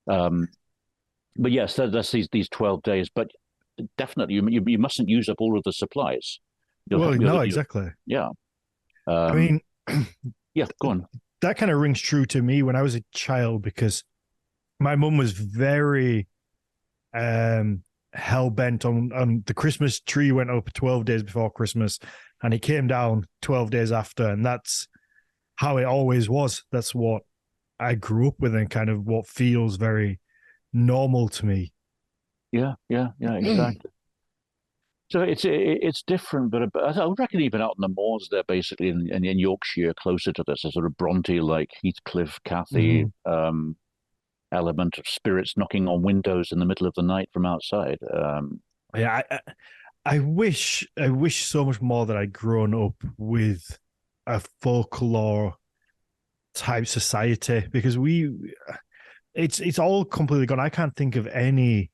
But yes, that's these 12 days. But definitely, you mustn't use up all of the supplies. Exactly. Yeah. I mean, yeah, go on. That kind of rings true to me when I was a child, because my mum was very hell bent on the Christmas tree went up 12 days before Christmas and it came down 12 days after, and that's how it always was. That's what I grew up with and kind of what feels very normal to me. Yeah, exactly. So it's different, but I reckon even out in the moors there, basically in Yorkshire, closer to this, a sort of Bronte-like Heathcliff, Cathy element of spirits knocking on windows in the middle of the night from outside. I wish so much more that I'd grown up with a folklore type society, because it's all completely gone. I can't think of any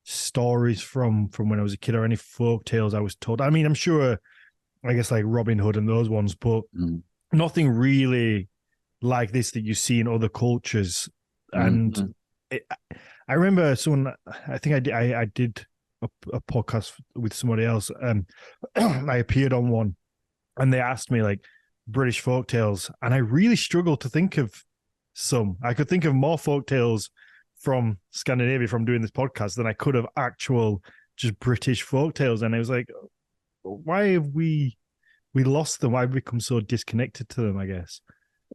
stories from when I was a kid or any folk tales I was told. I mean, I'm sure, I guess, like Robin Hood and those ones, but nothing really like this that you see in other cultures. And I remember someone, I think I did a podcast with somebody else. I appeared on one, and they asked me, like, British folk tales, and I really struggle to think of some. I could think of more folk tales from Scandinavia from doing this podcast than I could of actual just British folk tales. And it was like, why have we lost them? Why have we become so disconnected to them, I guess?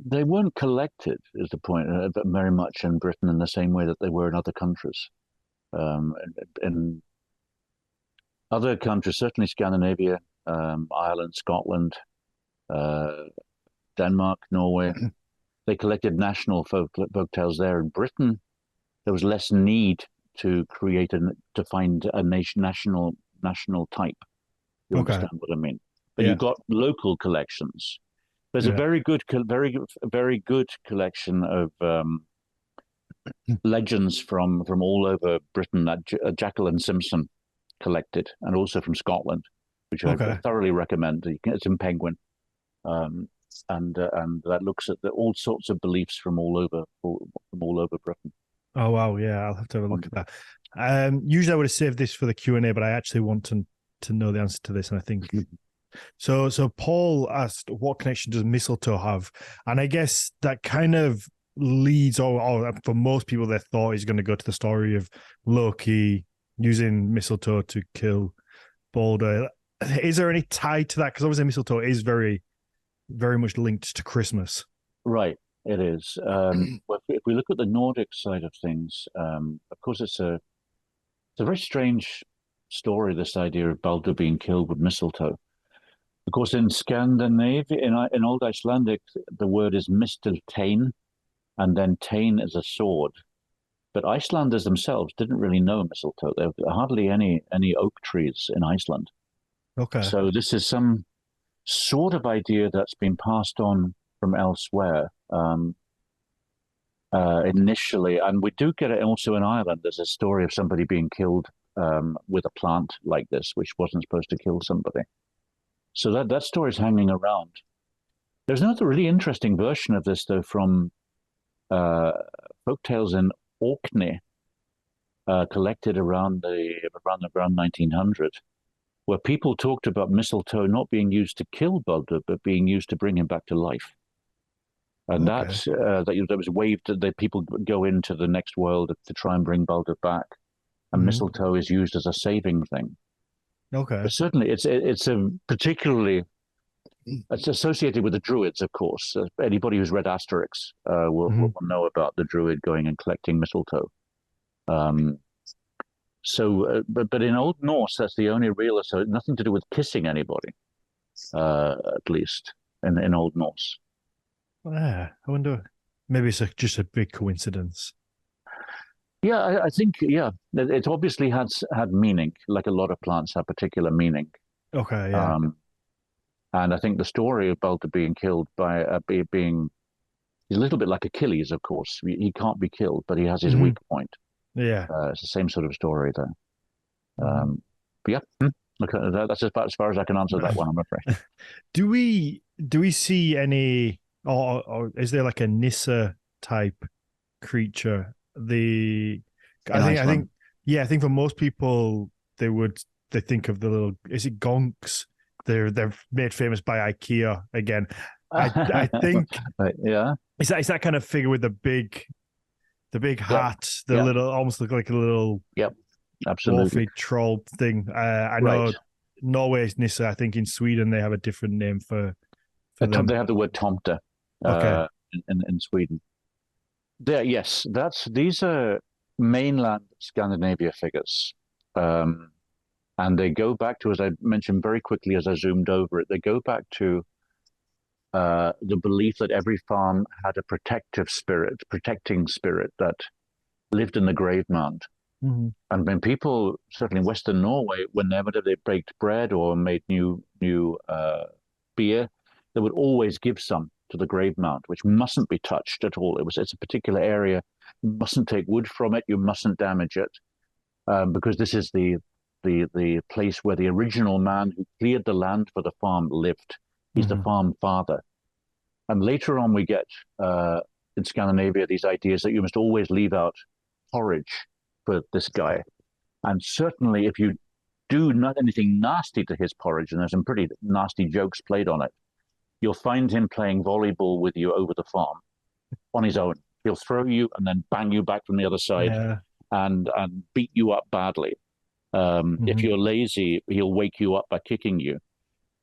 They weren't collected, is the point, but very much in Britain in the same way that they were in other countries. In other countries, certainly Scandinavia, Ireland, Scotland, uh, Denmark, Norway, they collected national folk tales there. In Britain, there was less need to to find a national type. You Okay. understand what I mean? But you Yeah. got local collections. There's a Yeah. very good collection of legends from all over Britain that Jekyll and Simpson collected, and also from Scotland, which I Okay. thoroughly recommend. It's in Penguin, um, and that looks at all sorts of beliefs from all over Britain. Oh wow, yeah, I'll have to have a look at Wonderful. that. Usually I would have saved this for the Q&A, but I actually want to know the answer to this, and I think so. So Paul asked, "What connection does mistletoe have?" And I guess that kind of leads, or for most people, their thought is going to go to the story of Loki using mistletoe to kill Balder. Is there any tie to that? Because obviously mistletoe is very, very much linked to Christmas. Right, it is. Well, if we look at the Nordic side of things, of course, it's a very strange story. This idea of Balder being killed with mistletoe. Of course, in Scandinavia, in Old Icelandic, the word is misteltein, and then tain is a sword. But Icelanders themselves didn't really know mistletoe. There were hardly any oak trees in Iceland. Okay. So this is some sort of idea that's been passed on from elsewhere initially, and we do get it also in Ireland. There's a story of somebody being killed with a plant like this, which wasn't supposed to kill somebody. So that story is hanging around. There's another really interesting version of this, though, from uh, folk tales in Orkney, collected around 1900, where people talked about mistletoe not being used to kill Balder, but being used to bring him back to life. And Okay. that was waved that people go into the next world to try and bring Balder back, and Hmm. mistletoe is used as a saving thing. Okay. But certainly, it's a particularly it's associated with the Druids, of course. Anybody who's read Asterix Hmm. will know about the Druid going and collecting mistletoe. Um, but in Old Norse, that's the only real, so nothing to do with kissing anybody, at least in Old Norse. Yeah, I wonder. Maybe it's just a big coincidence. Yeah, I think it obviously had meaning, like a lot of plants have particular meaning. Okay. Yeah. Um, and I think the story of Balder being killed by being he's a little bit like Achilles, of course. He can't be killed, but he has his Hmm. weak point. Yeah. It's the same sort of story there. Mhm. But yeah, look, that's about as far as I can answer that one, I'm afraid. Do we see any, or is there like a Nissa type creature? The In I think Iceland. yeah, I think for most people they think of the little, is it gonks? They're made famous by IKEA again. I think Yeah, it's that kind of figure with the big yep, hat, the yep, little, almost look like a little yep, absolutely. dwarfy troll thing. I Right. know Norway's Nissa. I think in Sweden they have a different name for them. They have the word tomte Okay. uh, in Sweden. Yes, these are mainland Scandinavia figures. Um, and they go back to, as I mentioned very quickly as I zoomed over it, they go back to the belief that every farm had a protecting spirit that lived in the grave mound. Mm-hmm. And when people, certainly in Western Norway, whenever they baked bread or made new beer, they would always give some to the grave mound, which mustn't be touched at all. It's a particular area. You mustn't take wood from it. You mustn't damage it, because this is the place where the original man who cleared the land for the farm lived. He's the Mm-hmm. farm father. And later on, we get in Scandinavia these ideas that you must always leave out porridge for this guy. And certainly, if you do not anything nasty to his porridge, and there's some pretty nasty jokes played on it, you'll find him playing volleyball with you over the farm on his own. He'll throw you and then bang you back from the other side Yeah. and beat you up badly. If you're lazy, he'll wake you up by kicking you.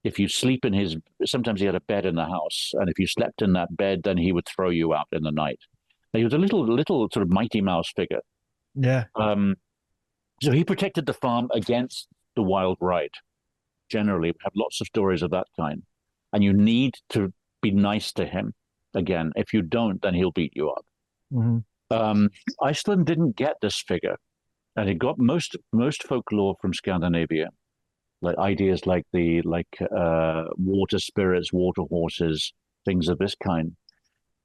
If you sleep in his, sometimes he had a bed in the house, and if you slept in that bed, then he would throw you out in the night. He was a little sort of Mighty Mouse figure. Yeah. So he protected the farm against the wild ride. Generally, we have lots of stories of that kind, and you need to be nice to him. Again, if you don't, then he'll beat you up. Iceland didn't get this figure, and it got most folklore from Scandinavia, like ideas like water spirits, water horses, things of this kind.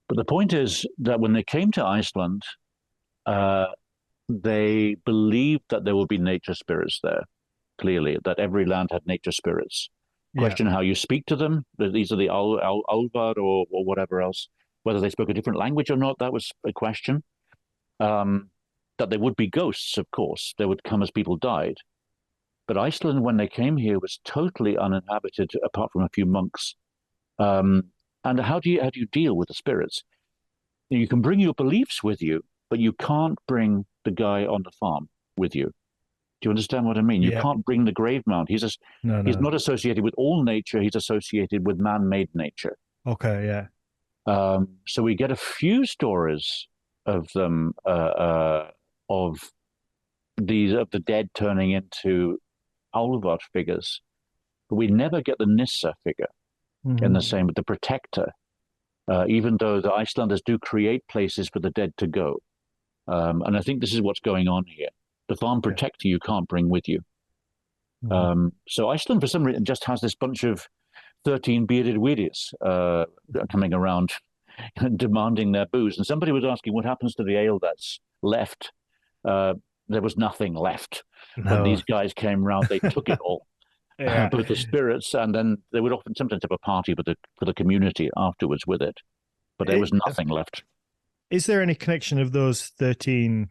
But the point is that when they came to Iceland, they believed that there would be nature spirits there. Clearly, that every land had nature spirits. Question how you speak to them. These are the Alvar or whatever else. Whether they spoke a different language or not, that was a question. That there would be ghosts, of course. They would come as people died. But Iceland, when they came here, was totally uninhabited, apart from a few monks. And how do you deal with the spirits? You can bring your beliefs with you, but you can't bring the guy on the farm with you. Do you understand what I mean? You can't bring the grave mound. He's not associated with all nature. He's associated with man-made nature. Okay, yeah. So we get a few stories of them of the dead turning into Álfar figures, but we never get the Nissa figure in the same with the protector. Even though the Icelanders do create places for the dead to go, and I think this is what's going on here. The farm protector you can't bring with you. So Iceland, for some reason, just has this bunch of 13 bearded weirdies coming around demanding their booze. And somebody was asking what happens to the ale that's left. There was nothing left. When these guys came around, they took it all. Both the spirits, and then they would often sometimes have a party for the community afterwards with it. But there was nothing left. Is there any connection of those 13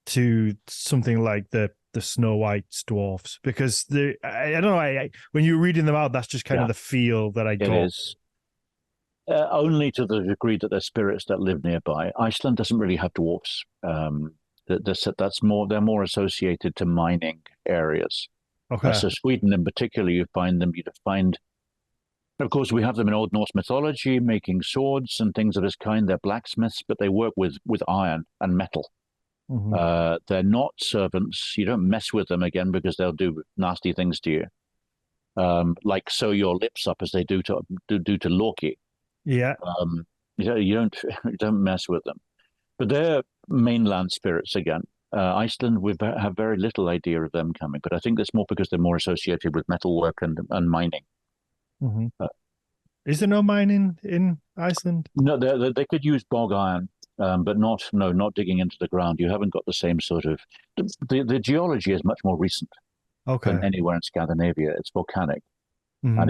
to something like the Snow White dwarfs? Because I don't know, when you're reading them out, that's just kind of the feel that I got. It is. Only to the degree that there's spirits that live nearby. Iceland doesn't really have dwarfs. That's more. They're more associated to mining areas. Okay. So Sweden, in particular, you'd find. Of course, we have them in Old Norse mythology, making swords and things of this kind. They're blacksmiths, but they work with iron and metal. They're not servants. You don't mess with them again because they'll do nasty things to you, like sew your lips up as they do to Loki. Yeah. You don't mess with them. But they're mainland spirits again. Iceland, we have very little idea of them coming, but I think that's more because they're more associated with metalwork and mining. Is there no mining in Iceland? No, they could use bog iron, but not digging into the ground. You haven't got the same sort of the geology is much more recent than anywhere in Scandinavia. It's volcanic, and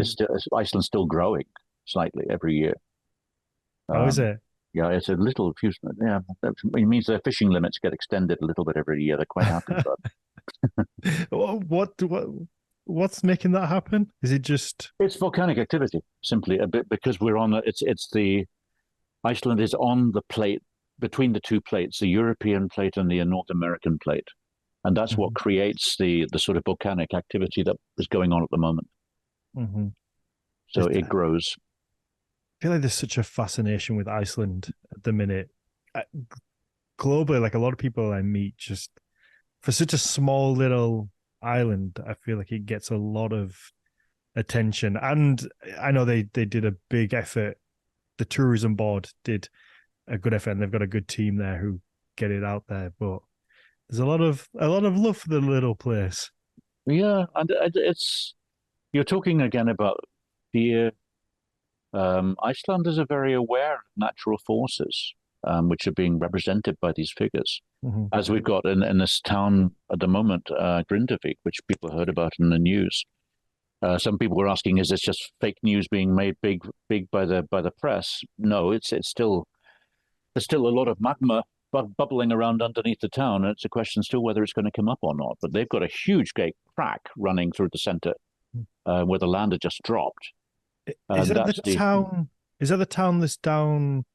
Iceland's still growing slightly every year. How is it? Yeah, it's a little few. Yeah, it means their fishing limits get extended a little bit every year. They're quite happy about it. What's making that happen? Is it just? It's volcanic activity, simply a bit because we're on. Iceland is on the plate between the two plates, the European plate and the North American plate, and that's what creates the sort of volcanic activity that is going on at the moment. So it grows. I feel like there's such a fascination with Iceland at the minute. Globally, like a lot of people I meet, just for such a small little island, I feel like it gets a lot of attention. And I know they did a big effort. The tourism board did a good effort, and they've got a good team there who get it out there. But there's a lot of love for the little place. Yeah, and you're talking again about fear. Icelanders are very aware of natural forces, which are being represented by these figures. As we've got in this town at the moment, Grindavik, which people heard about in the news. Some people were asking, is this just fake news being made big by the press? No, there's still a lot of magma bubbling around underneath the town, and it's a question still whether it's going to come up or not. But they've got a huge crack running through the center where the land had just dropped. Is And that the that's the town? Is that the town that's down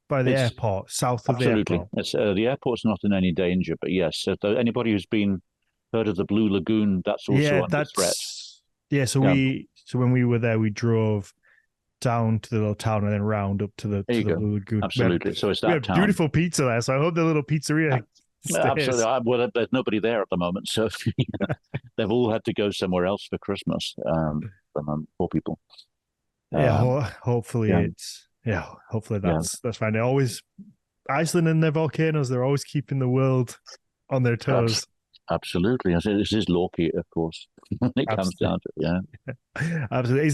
by the it's airport, south of the absolutely airport? it's the airport's not in any danger, but yes, anybody who's been heard of the Blue Lagoon, that's also Yeah, under threat. that's yeah. So Yeah, when we were there, we drove down to the little town and then round up to the there you go. Blue Lagoon. Absolutely. So it's We that have town. beautiful pizza there, so I hope the little pizzeria Absolutely. stays. Well, there's nobody there at the moment, so they've all had to go somewhere else for Christmas. Poor people. Yeah, Um, hopefully yeah, hopefully yeah, that's fine. They always Iceland and their volcanoes, they're always keeping the world on their abs- toes. absolutely. This is Loki, of course, when it comes Absolutely. down to it. Yeah. Absolutely.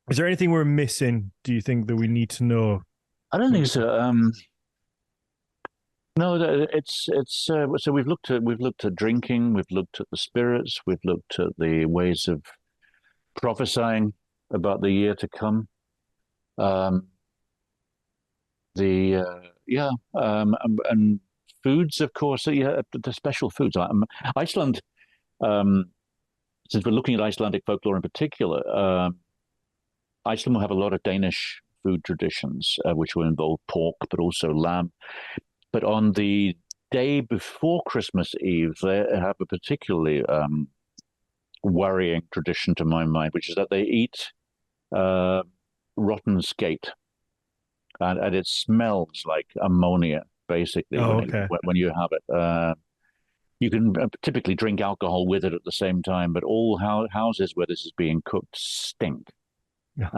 Is there anything we're missing, do you think, that we need to know? I don't think so. No, so we've looked at drinking, we've looked at the spirits, we've looked at the ways of prophesying about the year to come. Um, the yeah, and foods, of course. Yeah, the special foods. Iceland. Um, since we're looking at Icelandic folklore in particular, Iceland will have a lot of Danish food traditions, which will involve pork, but also lamb. But on the day before Christmas Eve, they have a particularly worrying tradition to my mind, which is that they eat uh, rotten skate, and it smells like ammonia basically Oh, okay. when you have it. You can typically drink alcohol with it at the same time, but all houses where this is being cooked stink. Yeah.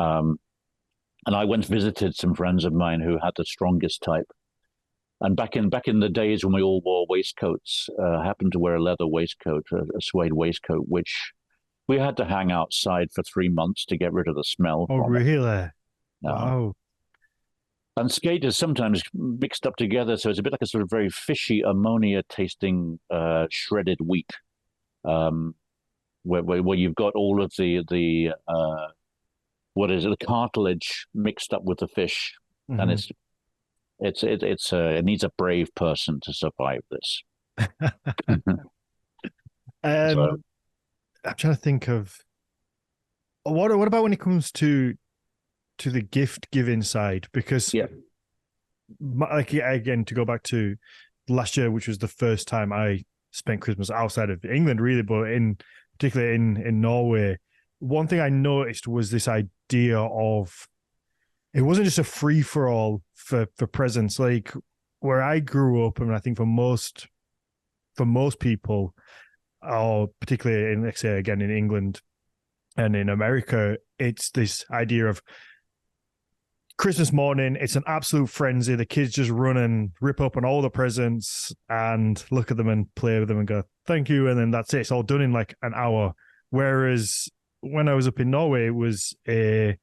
And I once visited some friends of mine who had the strongest type. And back in the days when we all wore waistcoats, I happened to wear a leather waistcoat, a suede waistcoat, which we had to hang outside for 3 months to get rid of the smell Oh, from it. really? Um, Wow. and skate is sometimes mixed up together, so it's a bit like a sort of very fishy ammonia tasting shredded wheat, um, where you've got all of the what is it, the cartilage mixed up with the fish, and Hmm. it needs a brave person to survive this. So um, I'm trying to think of what about when it comes to the gift giving side? Because yeah, like again, to go back to last year, which was the first time I spent Christmas outside of England, really, but in particularly in Norway, one thing I noticed was this idea of it wasn't just a free for all for presents. Like where I grew up, and I think for most people, or particularly in, let's say again in England and in America, it's this idea of Christmas morning, it's an absolute frenzy. The kids just run and rip open all the presents and look at them and play with them and go, thank you. And then that's it. It's all done in like an hour. Whereas when I was up in Norway, it was a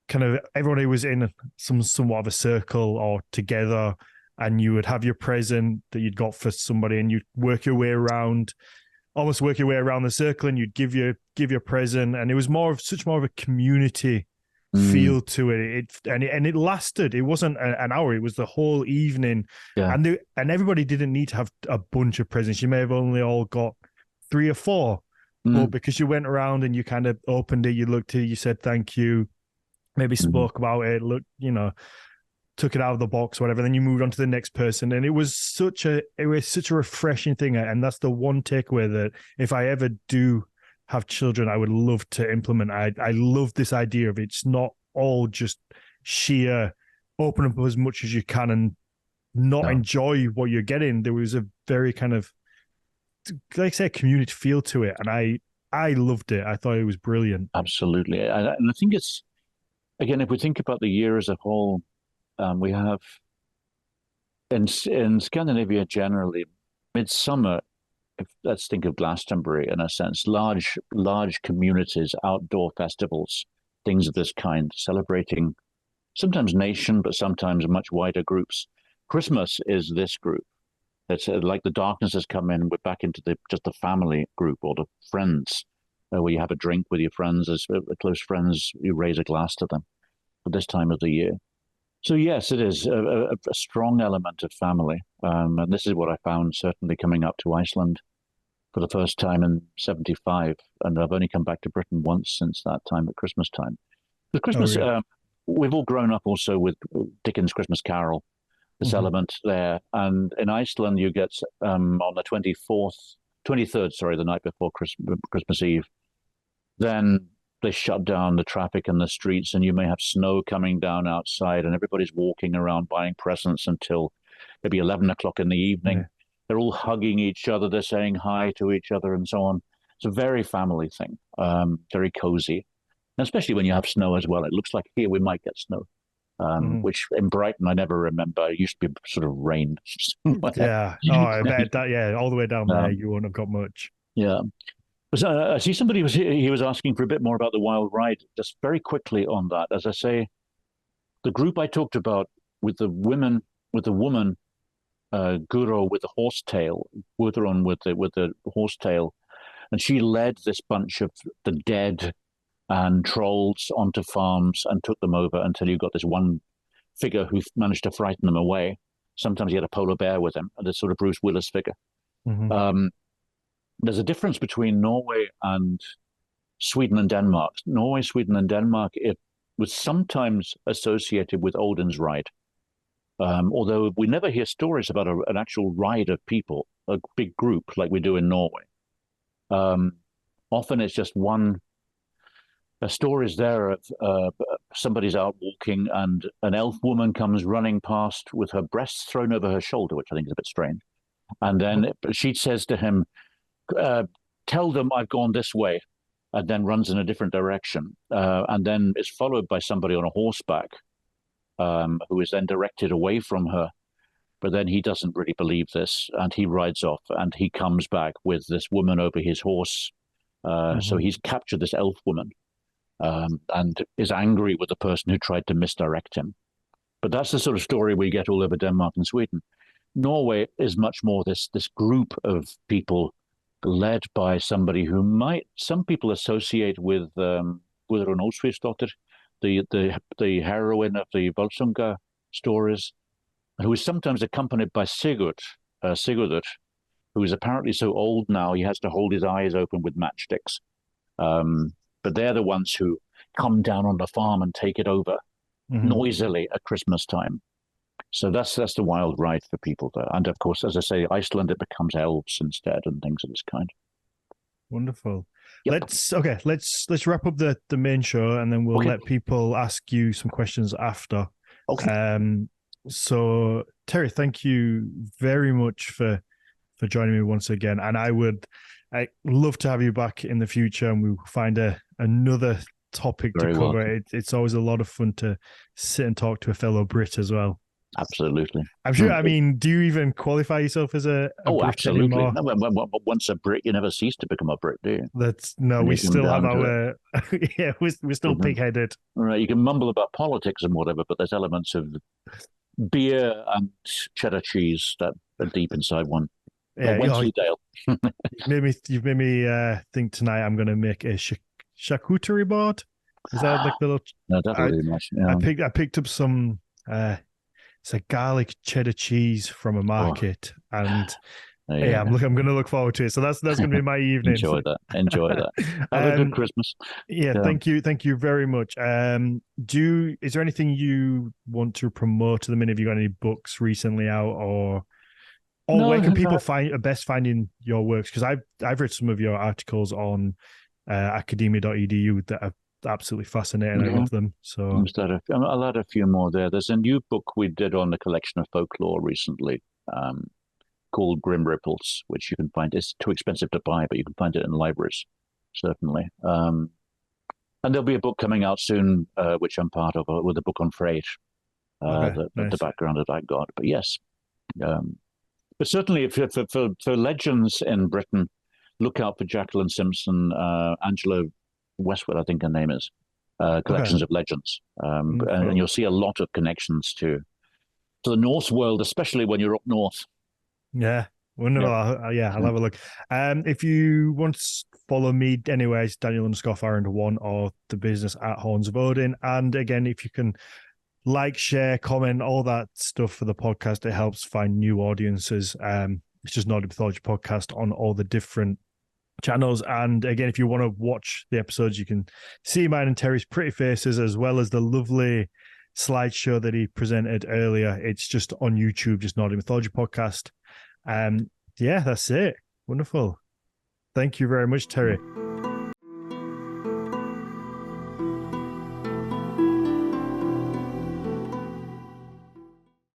kind of everybody was in somewhat of a circle or together, and you would have your present that you'd got for somebody and you'd work your way around, almost work your way around the circle, and you'd give your present. And it was such more of a community mm, feel to it. And it lasted. It wasn't an hour. It was the whole evening, yeah, and everybody didn't need to have a bunch of presents. You may have only all got 3 or 4, but mm, because you went around and you kind of opened it, you looked at it, you said thank you, maybe mm, spoke about it, look, took it out of the box, whatever. Then you moved on to the next person, and it was such a refreshing thing. And that's the one takeaway that if I ever do have children, I would love to implement. I love this idea of it's not all just sheer open up as much as you can and not no, enjoy what you're getting. There was a very kind of, like I say, community feel to it, and I loved it. I thought it was brilliant. absolutely. And I think it's again, if we think about the year as a whole, we have in Scandinavia generally, midsummer. Let's think of Glastonbury in a sense, large communities, outdoor festivals, things of this kind, celebrating sometimes nation, but sometimes much wider groups. Christmas is this group. It's like the darkness has come in. We're back into just the family group or the friends, where you have a drink with your friends, as close friends. You raise a glass to them at this time of the year. So yes, it is a strong element of family, and this is what I found certainly coming up to Iceland for the first time in '75, and I've only come back to Britain once since that time at Christmas time. The Oh, Christmas, really? we've all grown up also with Dickens' Christmas Carol, this Hmm. element there. And in Iceland, you get on the 23rd, sorry, the night before Christmas Eve, then they shut down the traffic in the streets, and you may have snow coming down outside, and everybody's walking around buying presents until maybe 11 o'clock in the evening. Yeah. They're all hugging each other, they're saying hi to each other, and so on. It's a very family thing, very cozy, and especially when you have snow as well. It looks like here we might get snow, Hmm. which in Brighton I never remember. It used to be sort of rain. Yeah. Oh, I bet that. Yeah, all the way down there, um, you won't have got much. yeah. So, I see somebody he was asking for a bit more about the wild ride. Just very quickly on that, as I say, the group I talked about with the women, with the woman, Guro with the horsetail, Gudrun with the horsetail, and she led this bunch of the dead and trolls onto farms and took them over until you got this one figure who managed to frighten them away. Sometimes he had a polar bear with him, and this sort of Bruce Willis figure. Hmm. Um, there's a difference between Norway and Sweden and Denmark. Norway, Sweden, and Denmark, it was sometimes associated with Odin's ride. Although we never hear stories about an actual ride of people, a big group like we do in Norway. Um, Often it's just one. A story is there of somebody's out walking and an elf woman comes running past with her breasts thrown over her shoulder, which I think is a bit strange. And then she says to him, uh, "Tell them I've gone this way," and then runs in a different direction, and then is followed by somebody on a horseback, who is then directed away from her. But then he doesn't really believe this, and he rides off, and he comes back with this woman over his horse. So Hmm. he's captured this elf woman, and is angry with the person who tried to misdirect him. But that's the sort of story we get all over Denmark and Sweden. Norway is much more this group of people led by somebody who might some people associate with Gudrun Olsvísdóttir, the heroine of the Volsunga stories, who is sometimes accompanied by Sigurdur, who is apparently so old now he has to hold his eyes open with matchsticks. But they're the ones who come down on the farm and take it over Hmm. noisily at Christmas time. So that's the wild ride for people there. And of course, as I say, Iceland, it becomes elves instead and things of this kind. Wonderful. Yep. Let's wrap up the main show, and then we'll Okay. let people ask you some questions after. Okay. So Terry, thank you very much for joining me once again. And I love to have you back in the future, and we'll find another topic to Very cover. welcome. It's always a lot of fun to sit and talk to a fellow Brit as well. Absolutely. I'm sure. I mean, do you even qualify yourself as a Oh, Brit absolutely. anymore? No, once a Brit, you never cease to become a Brit, do you? That's no, When we you come still have down to it. our yeah, we're still Mhm. pig-headed. Right, you can mumble about politics and whatever, but there's elements of beer and cheddar cheese that are deep inside one. Like Yeah, Wensleydale. you've made me think tonight I'm going to make a charcuterie board. Is that like the little? No, that'll I do much. I picked up some. It's a garlic cheddar cheese from a Oh, market, and yeah, yeah. I'm going to look forward to it. So that's going to be my evening. Enjoy that. Enjoy that. Have a good um, Christmas. yeah, Yeah. thank you very much. Is there anything you want to promote to them? Have you got any books recently out, or No, where can people no, find best finding your works? Because I've read some of your articles on academia.edu that are absolutely fascinating. I yeah. love them. So I'll add a few more there. There's a new book we did on the collection of folklore recently, called Grim Ripples, which you can find. It's too expensive to buy, but you can find it in libraries, certainly. And there'll be a book coming out soon, which I'm part of, with a book on Freyr, okay, the nice. background of that god. But yes, but certainly for legends in Britain, look out for Jacqueline Simpson, Angela Westwood, I think her name is, Okay, collections of legends, and wonderful. you'll see a lot of connections to the Norse world, especially when you're up north. Yeah, wonderful. Yep. Yeah, I'll have a look. If you want to follow me anyways, Daniel_Farrand1 or the business at Horns of Odin. And again, if you can like, share, comment, all that stuff for the podcast, it helps find new audiences. It's just Nordic Mythology podcast on all the different channels. And again, if you want to watch the episodes, you can see mine and Terry's pretty faces, as well as the lovely slideshow that he presented earlier. It's just on YouTube, just Nordic Mythology Podcast. Yeah, that's it. Wonderful. Thank you very much, Terry.